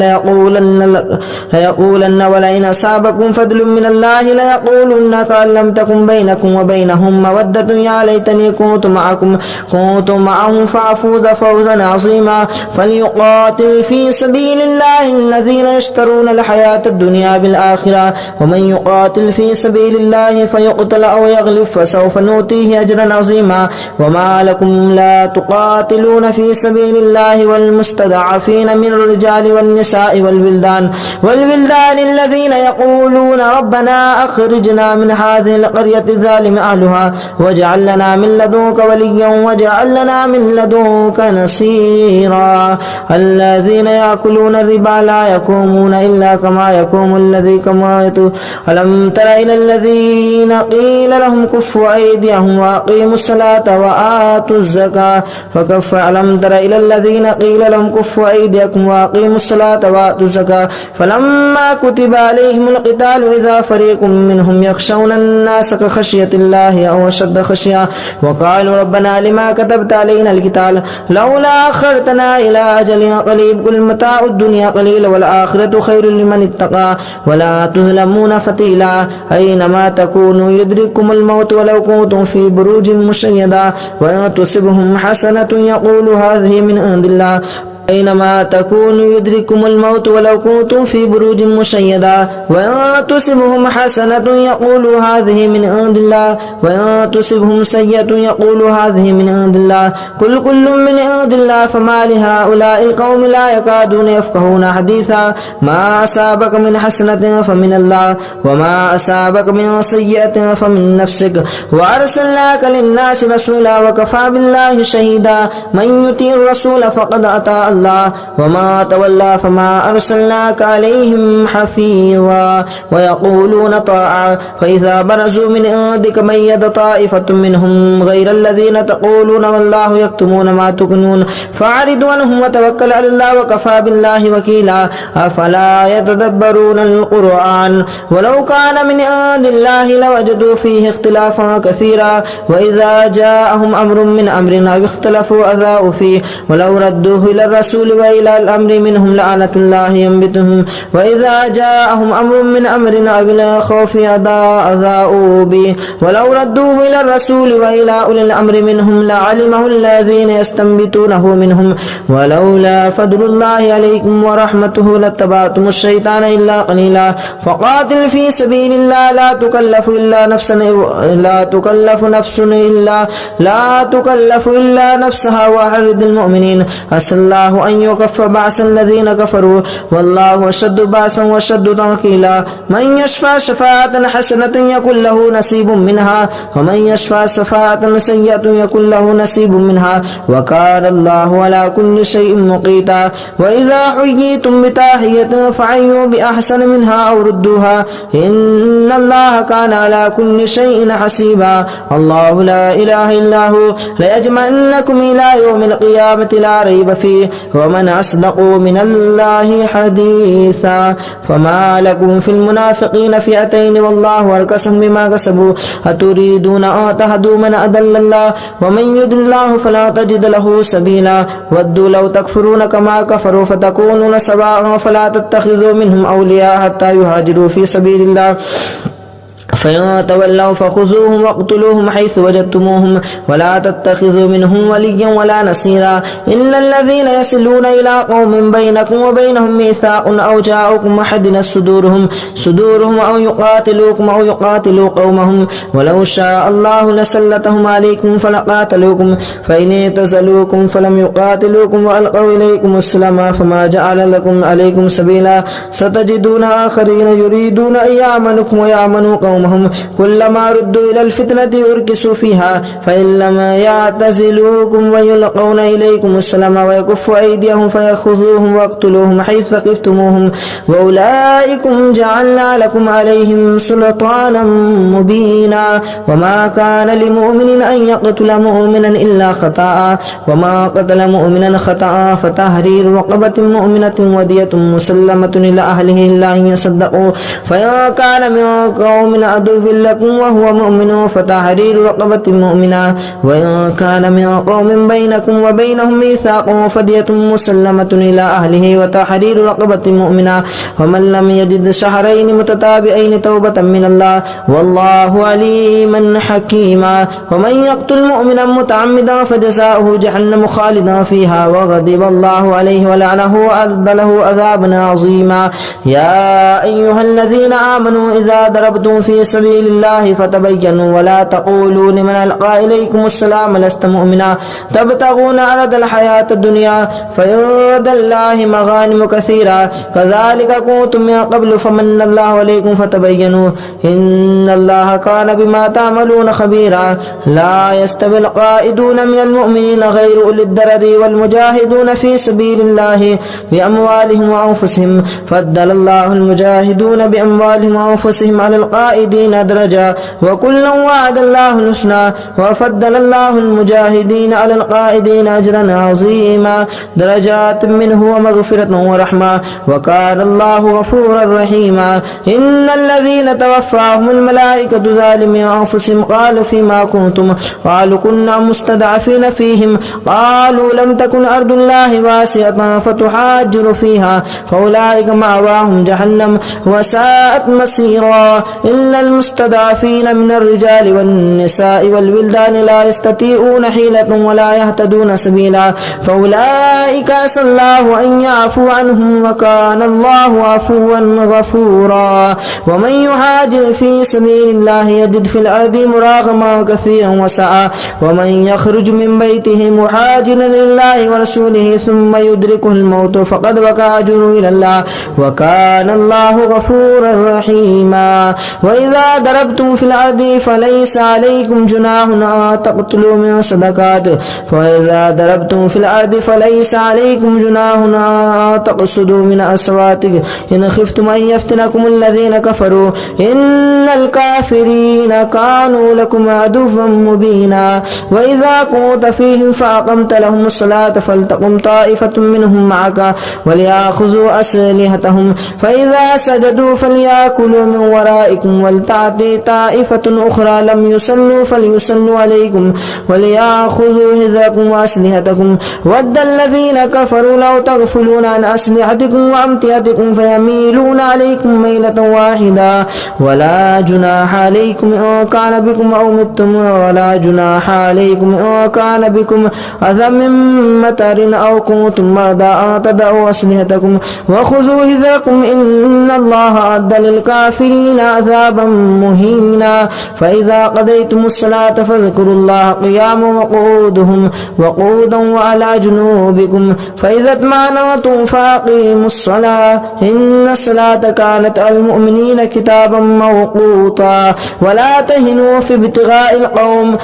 ليقولن ولئن أصابكم فضل من الله ليقولن كأن لم تكن بينكم وبينهم مودة يا ليتني كنت معهم فأفوز فوزا عظيما فليقاتل في سبيل الله الذين يشترون الحياة الدنيا بالآخرة ومن يقاتل في سبيل الله فيقتل أو يغلب فسوف نؤتيه أجرا عظيما وما لكم لا تقاتلون في سبيل الله والمستضعفين من الرجال والنساء والولدان الذين يقولون ربنا أخرجنا من هذه القرية الظالم أهلها واجعل لنا من لدنك وليا واجعل لنا من لدنك نصيرا الذين يأكلون الربا لا يقومون إلا كما يقوم الذي ألم تر إلى الذين قيل لهم كفوا أيديهم وأقيموا الصلاة وآتوا الزكاة ألم تر إلى الذين قيل لهم كفوا أيديكم وأقيموا الصلاة وآتوا الزكاة فلما كتب عليهم القتال إذا فريق منهم يخشون الناس كخشية الله أو أشد خشية وقالوا ربنا لما كتبت علينا القتال لولا أخرتنا إلى أجل قريب قل متاع الدنيا قليل والآخرة خير لمن اتقى ولا تظلمون فتيلا أينما تكونوا يدرككم الموت ولو كنتم في بروج مشيدة وإن تصبهم حسنة يقول هذه من عند الله أينما تكونوا يدرككم الموت ولو كنتم في بروج مشيدة وإن تصبهم حسنة يقولوا هذه من عند الله وإن تصبهم سيئة يقولوا هذه من عند الله كل من عند الله فما لهؤلاء القوم لا يكادون يفقهون حديثا ما أصابك من حسنة فمن الله وما أصابك من سيئة فمن نفسك وأرسلناك للناس رسولا وكفى بالله شهيدا من يطيع الرسول فقد أطاع الله وما تولى فما أرسلناك عليهم حفيظا ويقولون طاعة فإذا برزوا من عندك ميت طائفة منهم غير الذين تقولون والله يكتمون ما تكنون فأعرض عنهم وتوكل على الله وكفى بالله وكيلا أفلا يتدبرون القرآن ولو كان من عند الله لوجدوا فيه اختلافا كثيرا وإذا جاءهم أمر من أمرنا اختلفوا أذاؤوا فيه ولو ردوه إلى الرسول وإلى الأمر منهم لعنة الله ينبتهم وإذا جاءهم أمر من أمرنا بلا خوف أذاؤوا به ولو ردوه إلى الرسول وإلى أولي الأمر منهم لعلمه الذين يستنبتونه منهم ولولا فضل الله عليكم ورحمته لاتبعتم الشيطان إلا قليلا فقاتل في سبيل الله لا تكلف نفسها وحرد المؤمنين أسأل الله أن يكف بعث الذين كفروا والله أشد بعثا وأشد تنكيلا من يشفع شفاعة حسنة يكن له نصيب منها ومن يشفع شفاعة سيئة يكن له نصيب منها وكان الله على كل شيء مقيتا وإذا حييتم بتحية فحيوا بأحسن منها أو ردوها إن الله كان على كل شيء حسيبا الله لا إله إلا هو ليجمعنكم إلى يوم القيامة لا ريب فيه ومن أصدق من الله حديثا فما لكم في المنافقين فئتين والله أركسهم بما كسبوا أتريدون أن تهدوا من أضل الله ومن يضلل الله فلا تجد له سبيلا ودوا لو تكفرون كما كفروا فتكونون سواء فلا تتخذوا منهم أولياء حتى يهاجروا في سبيل الله فإن تولوا فخذوهم واقتلوهم حيث وجدتموهم ولا تتخذوا منهم وليا ولا نصيرا إلا الذين يصلون إلى قوم بينكم وبينهم ميثاق أو جاءوكم وحدنا صدورهم أو يقاتلوكم أو يقاتلوا قومهم ولو شاء الله لسلطهم عليكم فلقاتلوكم فإن اعتزلوكم فلم يقاتلوكم وألقوا إليكم السلام فما جعل لكم عليكم سبيلا ستجدون آخرين يريدون أن يأمنكم ويأمنوا قومهم كلما ردوا إلى الفتنة أركسوا فيها فإن لم يعتزلوكم ويلقون إليكم السلام ويكفوا أيديهم فيأخذوهم واقتلوهم حيث ثقفتموهم وأولئكم جعلنا لكم عليهم سلطانا مبينا وما كان لمؤمن أن يقتل مؤمنا إلا خطأ وما قتل مؤمنا خطأ فتحرير رقبة مؤمنة ودية مسلمة إلى أهله إلا أن يصدقوا فإن كان من قوم من عدو لكم وهو مؤمن فتحرير رقبة مؤمنة وإن كان من قوم بينكم وبينهم ميثاق فدية مسلمة إلى أهله وتحرير رقبة مؤمنة ومن لم يجد شهرين متتابعين توبة من الله والله عليما حكيما ومن يقتل مؤمنا متعمدا فجزاؤه جهنم خالدا فيها وغضب الله عليه ولعنه وأعد له عذابا عظيما يا أيها الذين آمنوا إذا ضربتم في سبيل الله فتبينوا ولا تقولوا لمن ألقى إليكم السلام لست مؤمنا تبتغون عرض الحياة الدنيا فعند الله مغانم كثيرة كذلك كنتم من قبل فمن الله عليكم فتبينوا إن الله كان بما تعملون خبيرا لا يستوي القائدون من المؤمنين غير أولي الضرر والمجاهدون في سبيل الله بأموالهم وأنفسهم فضل الله المجاهدون بأموالهم وأنفسهم على القائدين درجة وكلا وعد الله الحسنى وفضل الله المجاهدين على القائدين أجرا عظيما درجات منه ومغفرة ورحمة وكان الله غفورا رحيما إن الذين توفاهم الملائكة ظالمي أنفسهم قالوا فيما كنتم قالوا كنا مستضعفين فيهم قالوا لم تكن أرض الله واسعة فتحاجر فيها فأولئك مأواهم جهنم وساءت مصيرا إلا المستضعفين من الرجال والنساء والولدان لا يستطيعون حيلة ولا يهتدون سبيلا فأولئك عسى الله أن يعفو عنهم وكان الله عفوا غفورا ومن يهاجر في سبيل الله يجد في الأرض مراغما كثيرا وسعا ومن يخرج من بيته مهاجرا لله ورسوله ثم يدركه الموت فقد وقع أجره إلى الله وكان الله غفورا رحيما وإذا ضربتم في الأرض فليس عليكم جناح أن تقتلوا من صدقات وإذا ضربتم في الأرض فليس عليكم جناح أن تقصدوا من أصواتكم إن خفتم أن يفتنكم الذين كفروا إن الكافرين كانوا لكم عدوا مبينا وإذا كنت فيهم فأقمت لهم الصلاة فلتقم طائفة منهم معك وليأخذوا أسلحتهم فإذا سجدوا فليأكلوا من ورائكم ولتأتي طائفة أخرى لم يصلوا فليصلوا عليكم وليأخذوا حذركم وأسلحتكم ود الذين كفروا لو تغفلون عن أسلحتكم وأمتعتكم فيميلون عليكم ميلة واحدة ولا جناح عليكم إن كان بكم أو متم ولا جناح عليكم إن كان بكم أذى من مطر أو كنتم مرضى أن تضعوا أسلحتكم وخذوا حذركم إن الله أعد للكافرين عذابا مهينا فإذا قضيتم الصلاة فاذكروا الله قياما وقعودا وعلى جنوبكم فإذا اطمأننتم فأقيموا الصلاة إن الصلاة كانت على المؤمنين كتابا موقوتا ولا تهنوا في ابتغاء القوم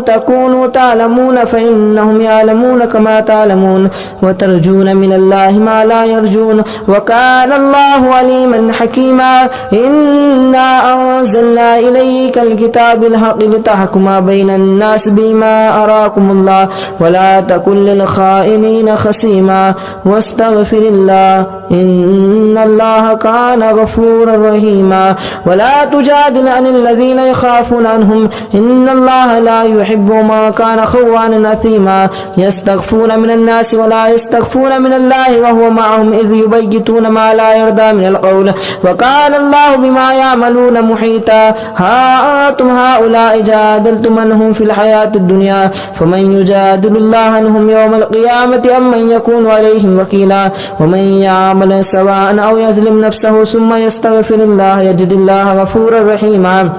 تكونوا تعلمون فإنهم يعلمون كما تعلمون وترجون من الله ما لا يرجون وكان الله عليما حكيما إنا أنزلنا إليك الكتاب الحق لتحكم بين الناس بما أراكم الله ولا تكن للخائنين خصيما واستغفر الله إن الله كان غفورا رحيما ولا تجادل عن الذين يخافون عنهم إن الله لا يحب ما كان خوانا أثيما يستغفون من الناس ولا يستغفون من الله وهو معهم إذ يبيتون ما لا يرضى من القول وكان الله بما يعملون محيطا ها أنتم هؤلاء جادلتم عنهم في الحياة الدنيا فمن يجادل الله عنهم يوم القيامة أم من يكون عليهم وكيلا ومن يعمل سواء أو يظلم نفسه ثم يستغفر الله يجد الله غفورا رحيما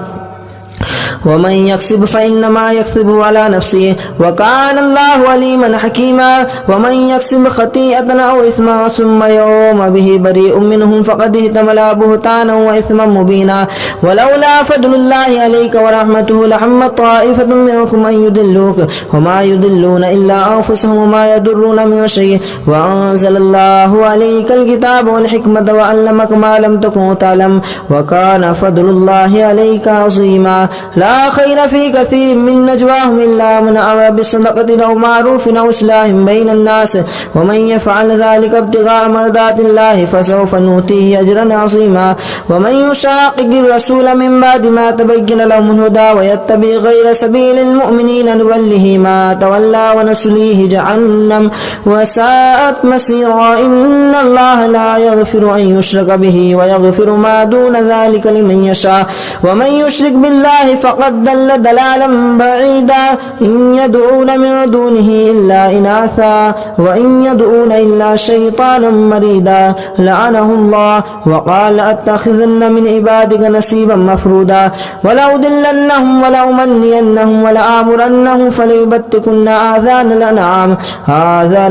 ومن يكسب فإنما يكسب على نفسه وكان الله عليما حكيما ومن يكسب خطيئة أو إثما ثم يوم به بريء منهم فقد احتمل بهتانا وإثما مبينا ولولا فضل الله عليك ورحمته لحمت طائفة منكم أن يضلوك وما يضلون إلا أنفسهم وما يضرون من شيء وأنزل الله عليك الكتاب والحكمة وعلمك ما لم تكن تعلم وكان فضل الله عليك عظيما لا خير في كثير من نجواهم إلا من أمر بصدقة أو معروف أو إصلاح بين الناس ومن يفعل ذلك ابتغاء مرضات الله فسوف نؤتيه أجرا عظيما ومن يشاقق الرسول من بعد ما تبين لهم الهدى ويتبع غير سبيل المؤمنين نوله ما تولى ونصليه جهنم وساءت مسيرا إن الله لا يغفر أن يشرك به ويغفر ما دون ذلك لمن يشاء ومن يشرك بالله فقد ضل ضلالا بعيدا إن يدعون من دونه إلا إناثا وإن يدعون إلا شيطانا مريدا لعنه الله وقال لأتخذن من عبادك نصيبا مفرودا ولأضلنهم ولأمنينهم ولآمرنهم فليبتكن آذان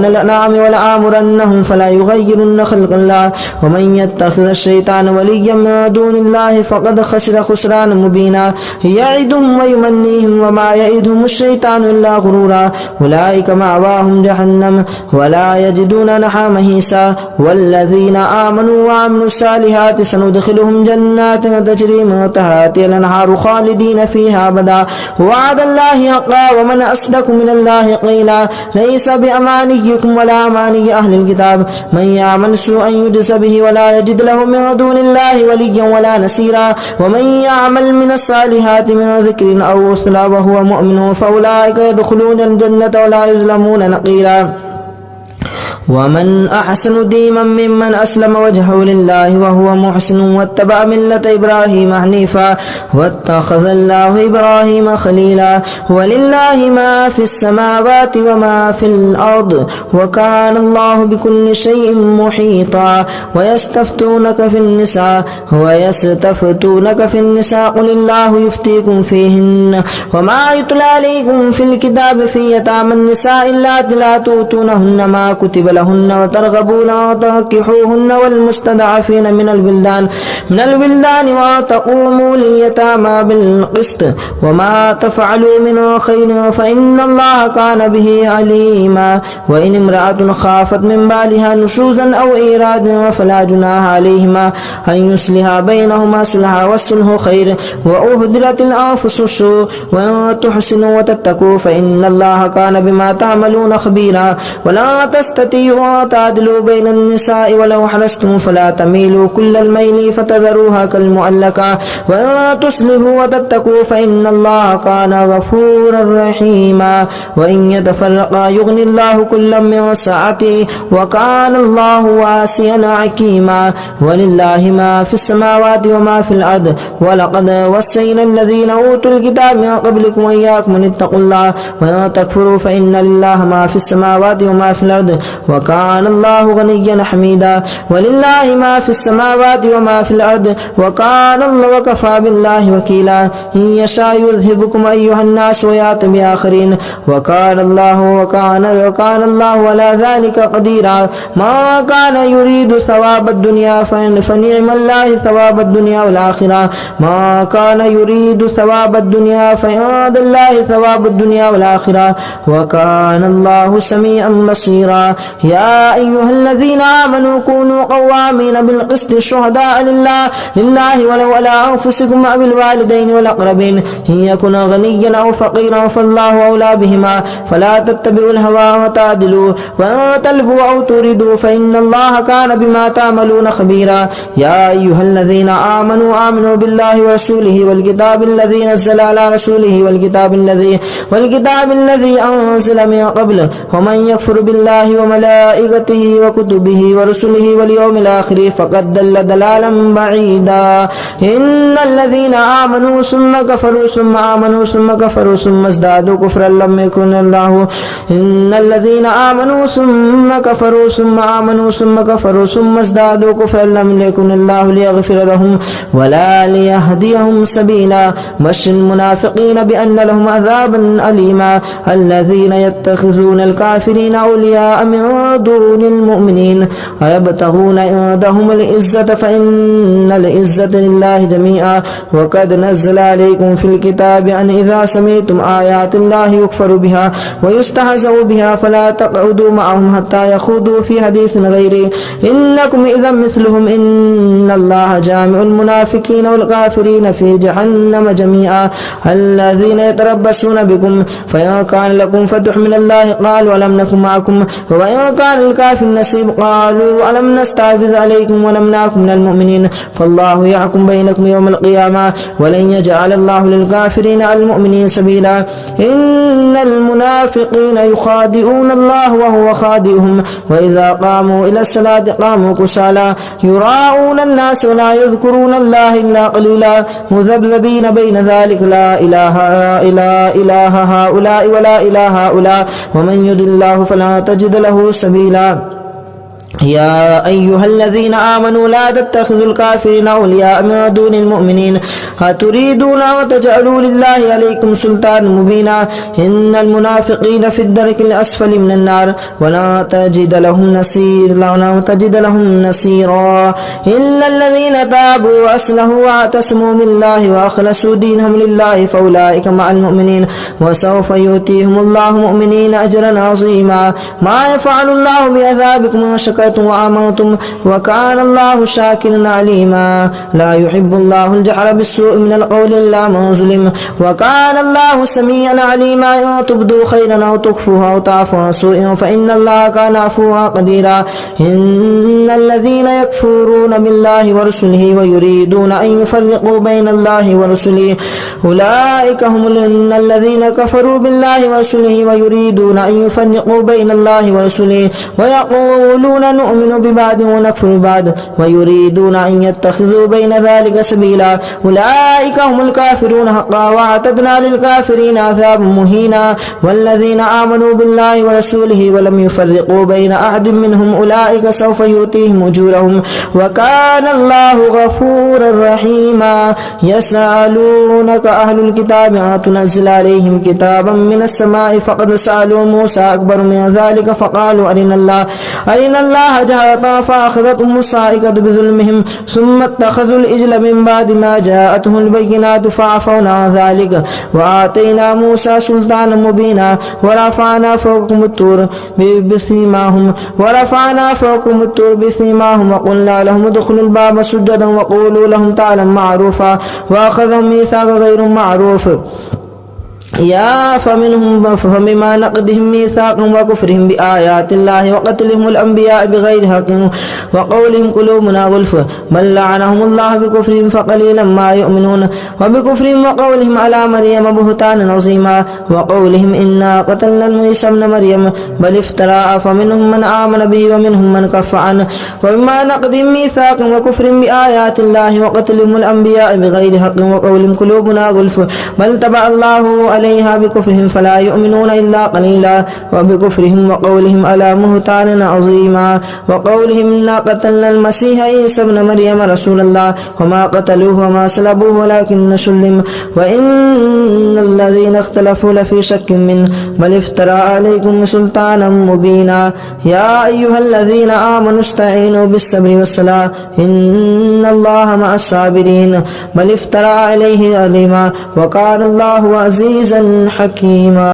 الأنعام ولآمرنهم فلا يغيرن خلق الله ومن يتخذ الشيطان وليا من دون الله فقد خسر خسرانا مبينا يعدهم ويمنيهم وما يعدهم الشيطان إلا غرورا أولئك مأواهم جهنم ولا يجدون عنها محيصا والذين آمنوا وعملوا الصالحات سندخلهم جنات تجري من تحتها الأنهار خالدين فيها أبدا وعد الله حقا ومن أصدق من الله قيلا ليس بأمانيكم ولا أماني أهل الكتاب من يعمل سوءا يجز به ولا يجد له من دون الله وليا ولا نصيرا ومن يعمل من الصالحات من ذكر أو أنثى وهو مؤمن فأولئك يدخلون الجنة ولا يظلمون نقيرا ومن أحسن دينا ممن أسلم وجهه لله وهو محسن واتبع ملة إبراهيم حنيفا واتخذ الله إبراهيم خليلا ولله ما في السماوات وما في الأرض وكان الله بكل شيء محيطا ويستفتونك في النساء قل الله يفتيكم فيهن وما يتلى عليكم في الكتاب في يتامى النساء اللاتي لا تؤتونهن ما كتب لهن وترغبون وتنكحوهن والمستضعفين من الولدان وتقوموا لليتامى بالقسط وما تفعلوا من خير فإن الله كان به عليما وإن امرأة خافت من بالها نشوزا أو إيرادا فلا جناح عليهما أن يصلحا بينهما صلحا والصلح خير وأهدرت الأنفس الشح وأن تحسنوا وتتقوا فإن الله كان بما تعملون خبيرا ولا تستطيعوا تعدلوا بين النساء ولو حرصتم فلا تميلوا كل الميل فتذروها كالمعلقة وأن تصلحوا وتتقوا فإن الله كان غفورا رحيما وإن يتفرقا يغني الله كلا من سعته وكان الله واسعا حكيما ولله ما في السماوات وما في الأرض ولقد وصينا الذين أوتوا الكتاب من قبلكم وإياكم أن اتقوا الله وأن تكفروا فإن لله ما في السماوات وما في الأرض وكان الله غنيا حميدا ولله ما في السماوات وما في الأرض وكان الله وكفى بالله وكيلا إن يشاء يذهبكم أيها الناس ويأتي بآخرين وكان الله على ذلك قديرا ما كان يريد ثواب الدنيا فنعم الله ثواب الدنيا والآخرة ما كان يريد ثواب الدنيا فعند الله ثواب الدنيا والآخرة وكان الله سميعا بصيرا يا أيها الذين آمنوا كونوا قوامين بالقسط شهداء لله ولو على أنفسكم أو الوالدين والأقربين إن يكن غنيا أو فقيرا فالله أولى بهما فلا تتبعوا الهوى وتعدلوا وأن تلفوا أو تردوا فإن الله كان بما تعملون خبيرا يا أيها الذين آمنوا بالله ورسوله والكتاب الذي نزل على رسوله والكتاب الذي أنزل من قبل ومن يكفر بالله وملائكته وكتبه ورسله واليوم الآخر فقد ضل ضلالا بعيدا إن الذين آمنوا ثم كفروا ثم آمنوا ثم كفروا ثم ازدادوا كفرا لم يكن الله إن الذين آمنوا ثم كفروا ثم آمنوا ثم كفروا ثم ازدادوا كفرا لم يكن الله ليغفر لهم ولا ليهديهم سبيلا بشر المنافقين بأن لهم عذابا أليما الذين يتخذون الكافرين أولياء من دون المؤمنين أيبتغون عندهم العزة فإن العزة لله جميعا وقد نزل عليكم في الكتاب أن إذا سمعتم آيات الله يكفر بها ويستهزأ بها فلا تقعدوا معهم حتى يخوضوا في حديث غيره إنكم إذا مثلهم إن الله جامع المنافقين والكافرين في جهنم جميعا الذين يتربصون بكم فإن كان لكم فتح من الله قالوا ألم نكن معكم وإن كان الكافر نصيب قالوا ألم نستحوذ عليكم ونمنعكم من المؤمنين فالله يحكم بينكم يوم القيامة ولن يجعل الله للكافرين على المؤمنين سبيلا إن المنافقين يخادعون الله وهو خادعهم وإذا قاموا إلى الصلاة قاموا كسالى يراءون الناس ولا يذكرون الله إلا قليلا مذبذبين بين ذلك لا إله إلا هؤلاء ولا إله هؤلاء ومن يضل الله فلا تجد له سبيلا يا أيها الذين آمنوا لا تتخذوا الكافرين أولياء من دون المؤمنين أتريدون أن تجعلوا لله عليكم سلطانا مبينا إن المنافقين في الدرك الأسفل من النار ولا تجد لهم نصيرا إلا الذين تابوا وأصلحوا واعتصموا بالله وأخلصوا دينهم لله فأولئك مع المؤمنين وسوف يؤتيهم الله مؤمنين أجرا عظيما ما يفعل الله بعذابكم وشكرتم وآمنتم وكان الله شاكرا عليما لا يحب الله الجهر بالسوء من القول إلا من ظلم وكان الله سميعا عليما إن تبدوا خيرا أو تخفوه أو تعفوا عن سوء فإن الله كان عفوا قديرا إن الذين يكفرون بالله ورسله ويريدون أن يفرقوا بين الله ورسله أولئك هم الذين كفروا بالله ورسله ويريدون أن يفرقوا بين الله ورسله ويقولون نؤمن ببعض ونكفر ببعض ويريدون أن يتخذوا بين ذلك سبيلا أولئك هم الكافرون حقا واعتدنا للكافرين عذابا مهينا والذين آمنوا بالله ورسوله ولم يفرقوا بين أحد منهم أولئك سوف يؤتيهم أجورهم وكان الله غفورا رحيما يسألونك أهل الكتاب تنزل عليهم كتابا من السماء فقد سألوا موسى أكبر من ذلك فقالوا أرنا الله جهرة فأخذتهم الصاعقة بظلمهم ثم اتخذوا الإجل من بعد ما جاءتهم البينات فعفونا عن ذلك وآتينا موسى سلطانا مبينا ورفعنا فوقهم الطور بسيماهم وقلنا لهم ادخلوا الباب سجدا وقولوا لهم تعالى معروفا وأخذهم ميثاق غير معروف فمما نقضهم ميثاقهم وكفرهم بآيات الله وقتلهم الأنبياء بغير حق وقولهم قلوبنا غلف بل لعنهم الله بكفرهم فقليلا ما يؤمنون وبكفرهم وقولهم على مريم بهتانا عظيما وقولهم إنا قتلنا عيسى ابن مريم بل افترى فمنهم من آمن به ومنهم من كف عنه وبما نقضهم ميثاقهم وكفرهم بآيات الله وقتلهم الأنبياء بغير حق وقولهم قلوبنا غلف بل تبع الله عليها بكفرهم فلا يؤمنون إلا قليلا وبكفرهم وقولهم على مهتان عظيما وقولهم إنا قتلنا المسيح عيسى ابن مريم رسول الله وما قتلوه وما صلبوه ولكن شلم وإن الذين اختلفوا لفي شك منه بل افترى عليكم سلطانا مبينا يا أيها الذين آمنوا استعينوا بالصبر والصلاة إن الله مع الصابرين بل افترى عليه عليما وكان الله عزيزا حكيما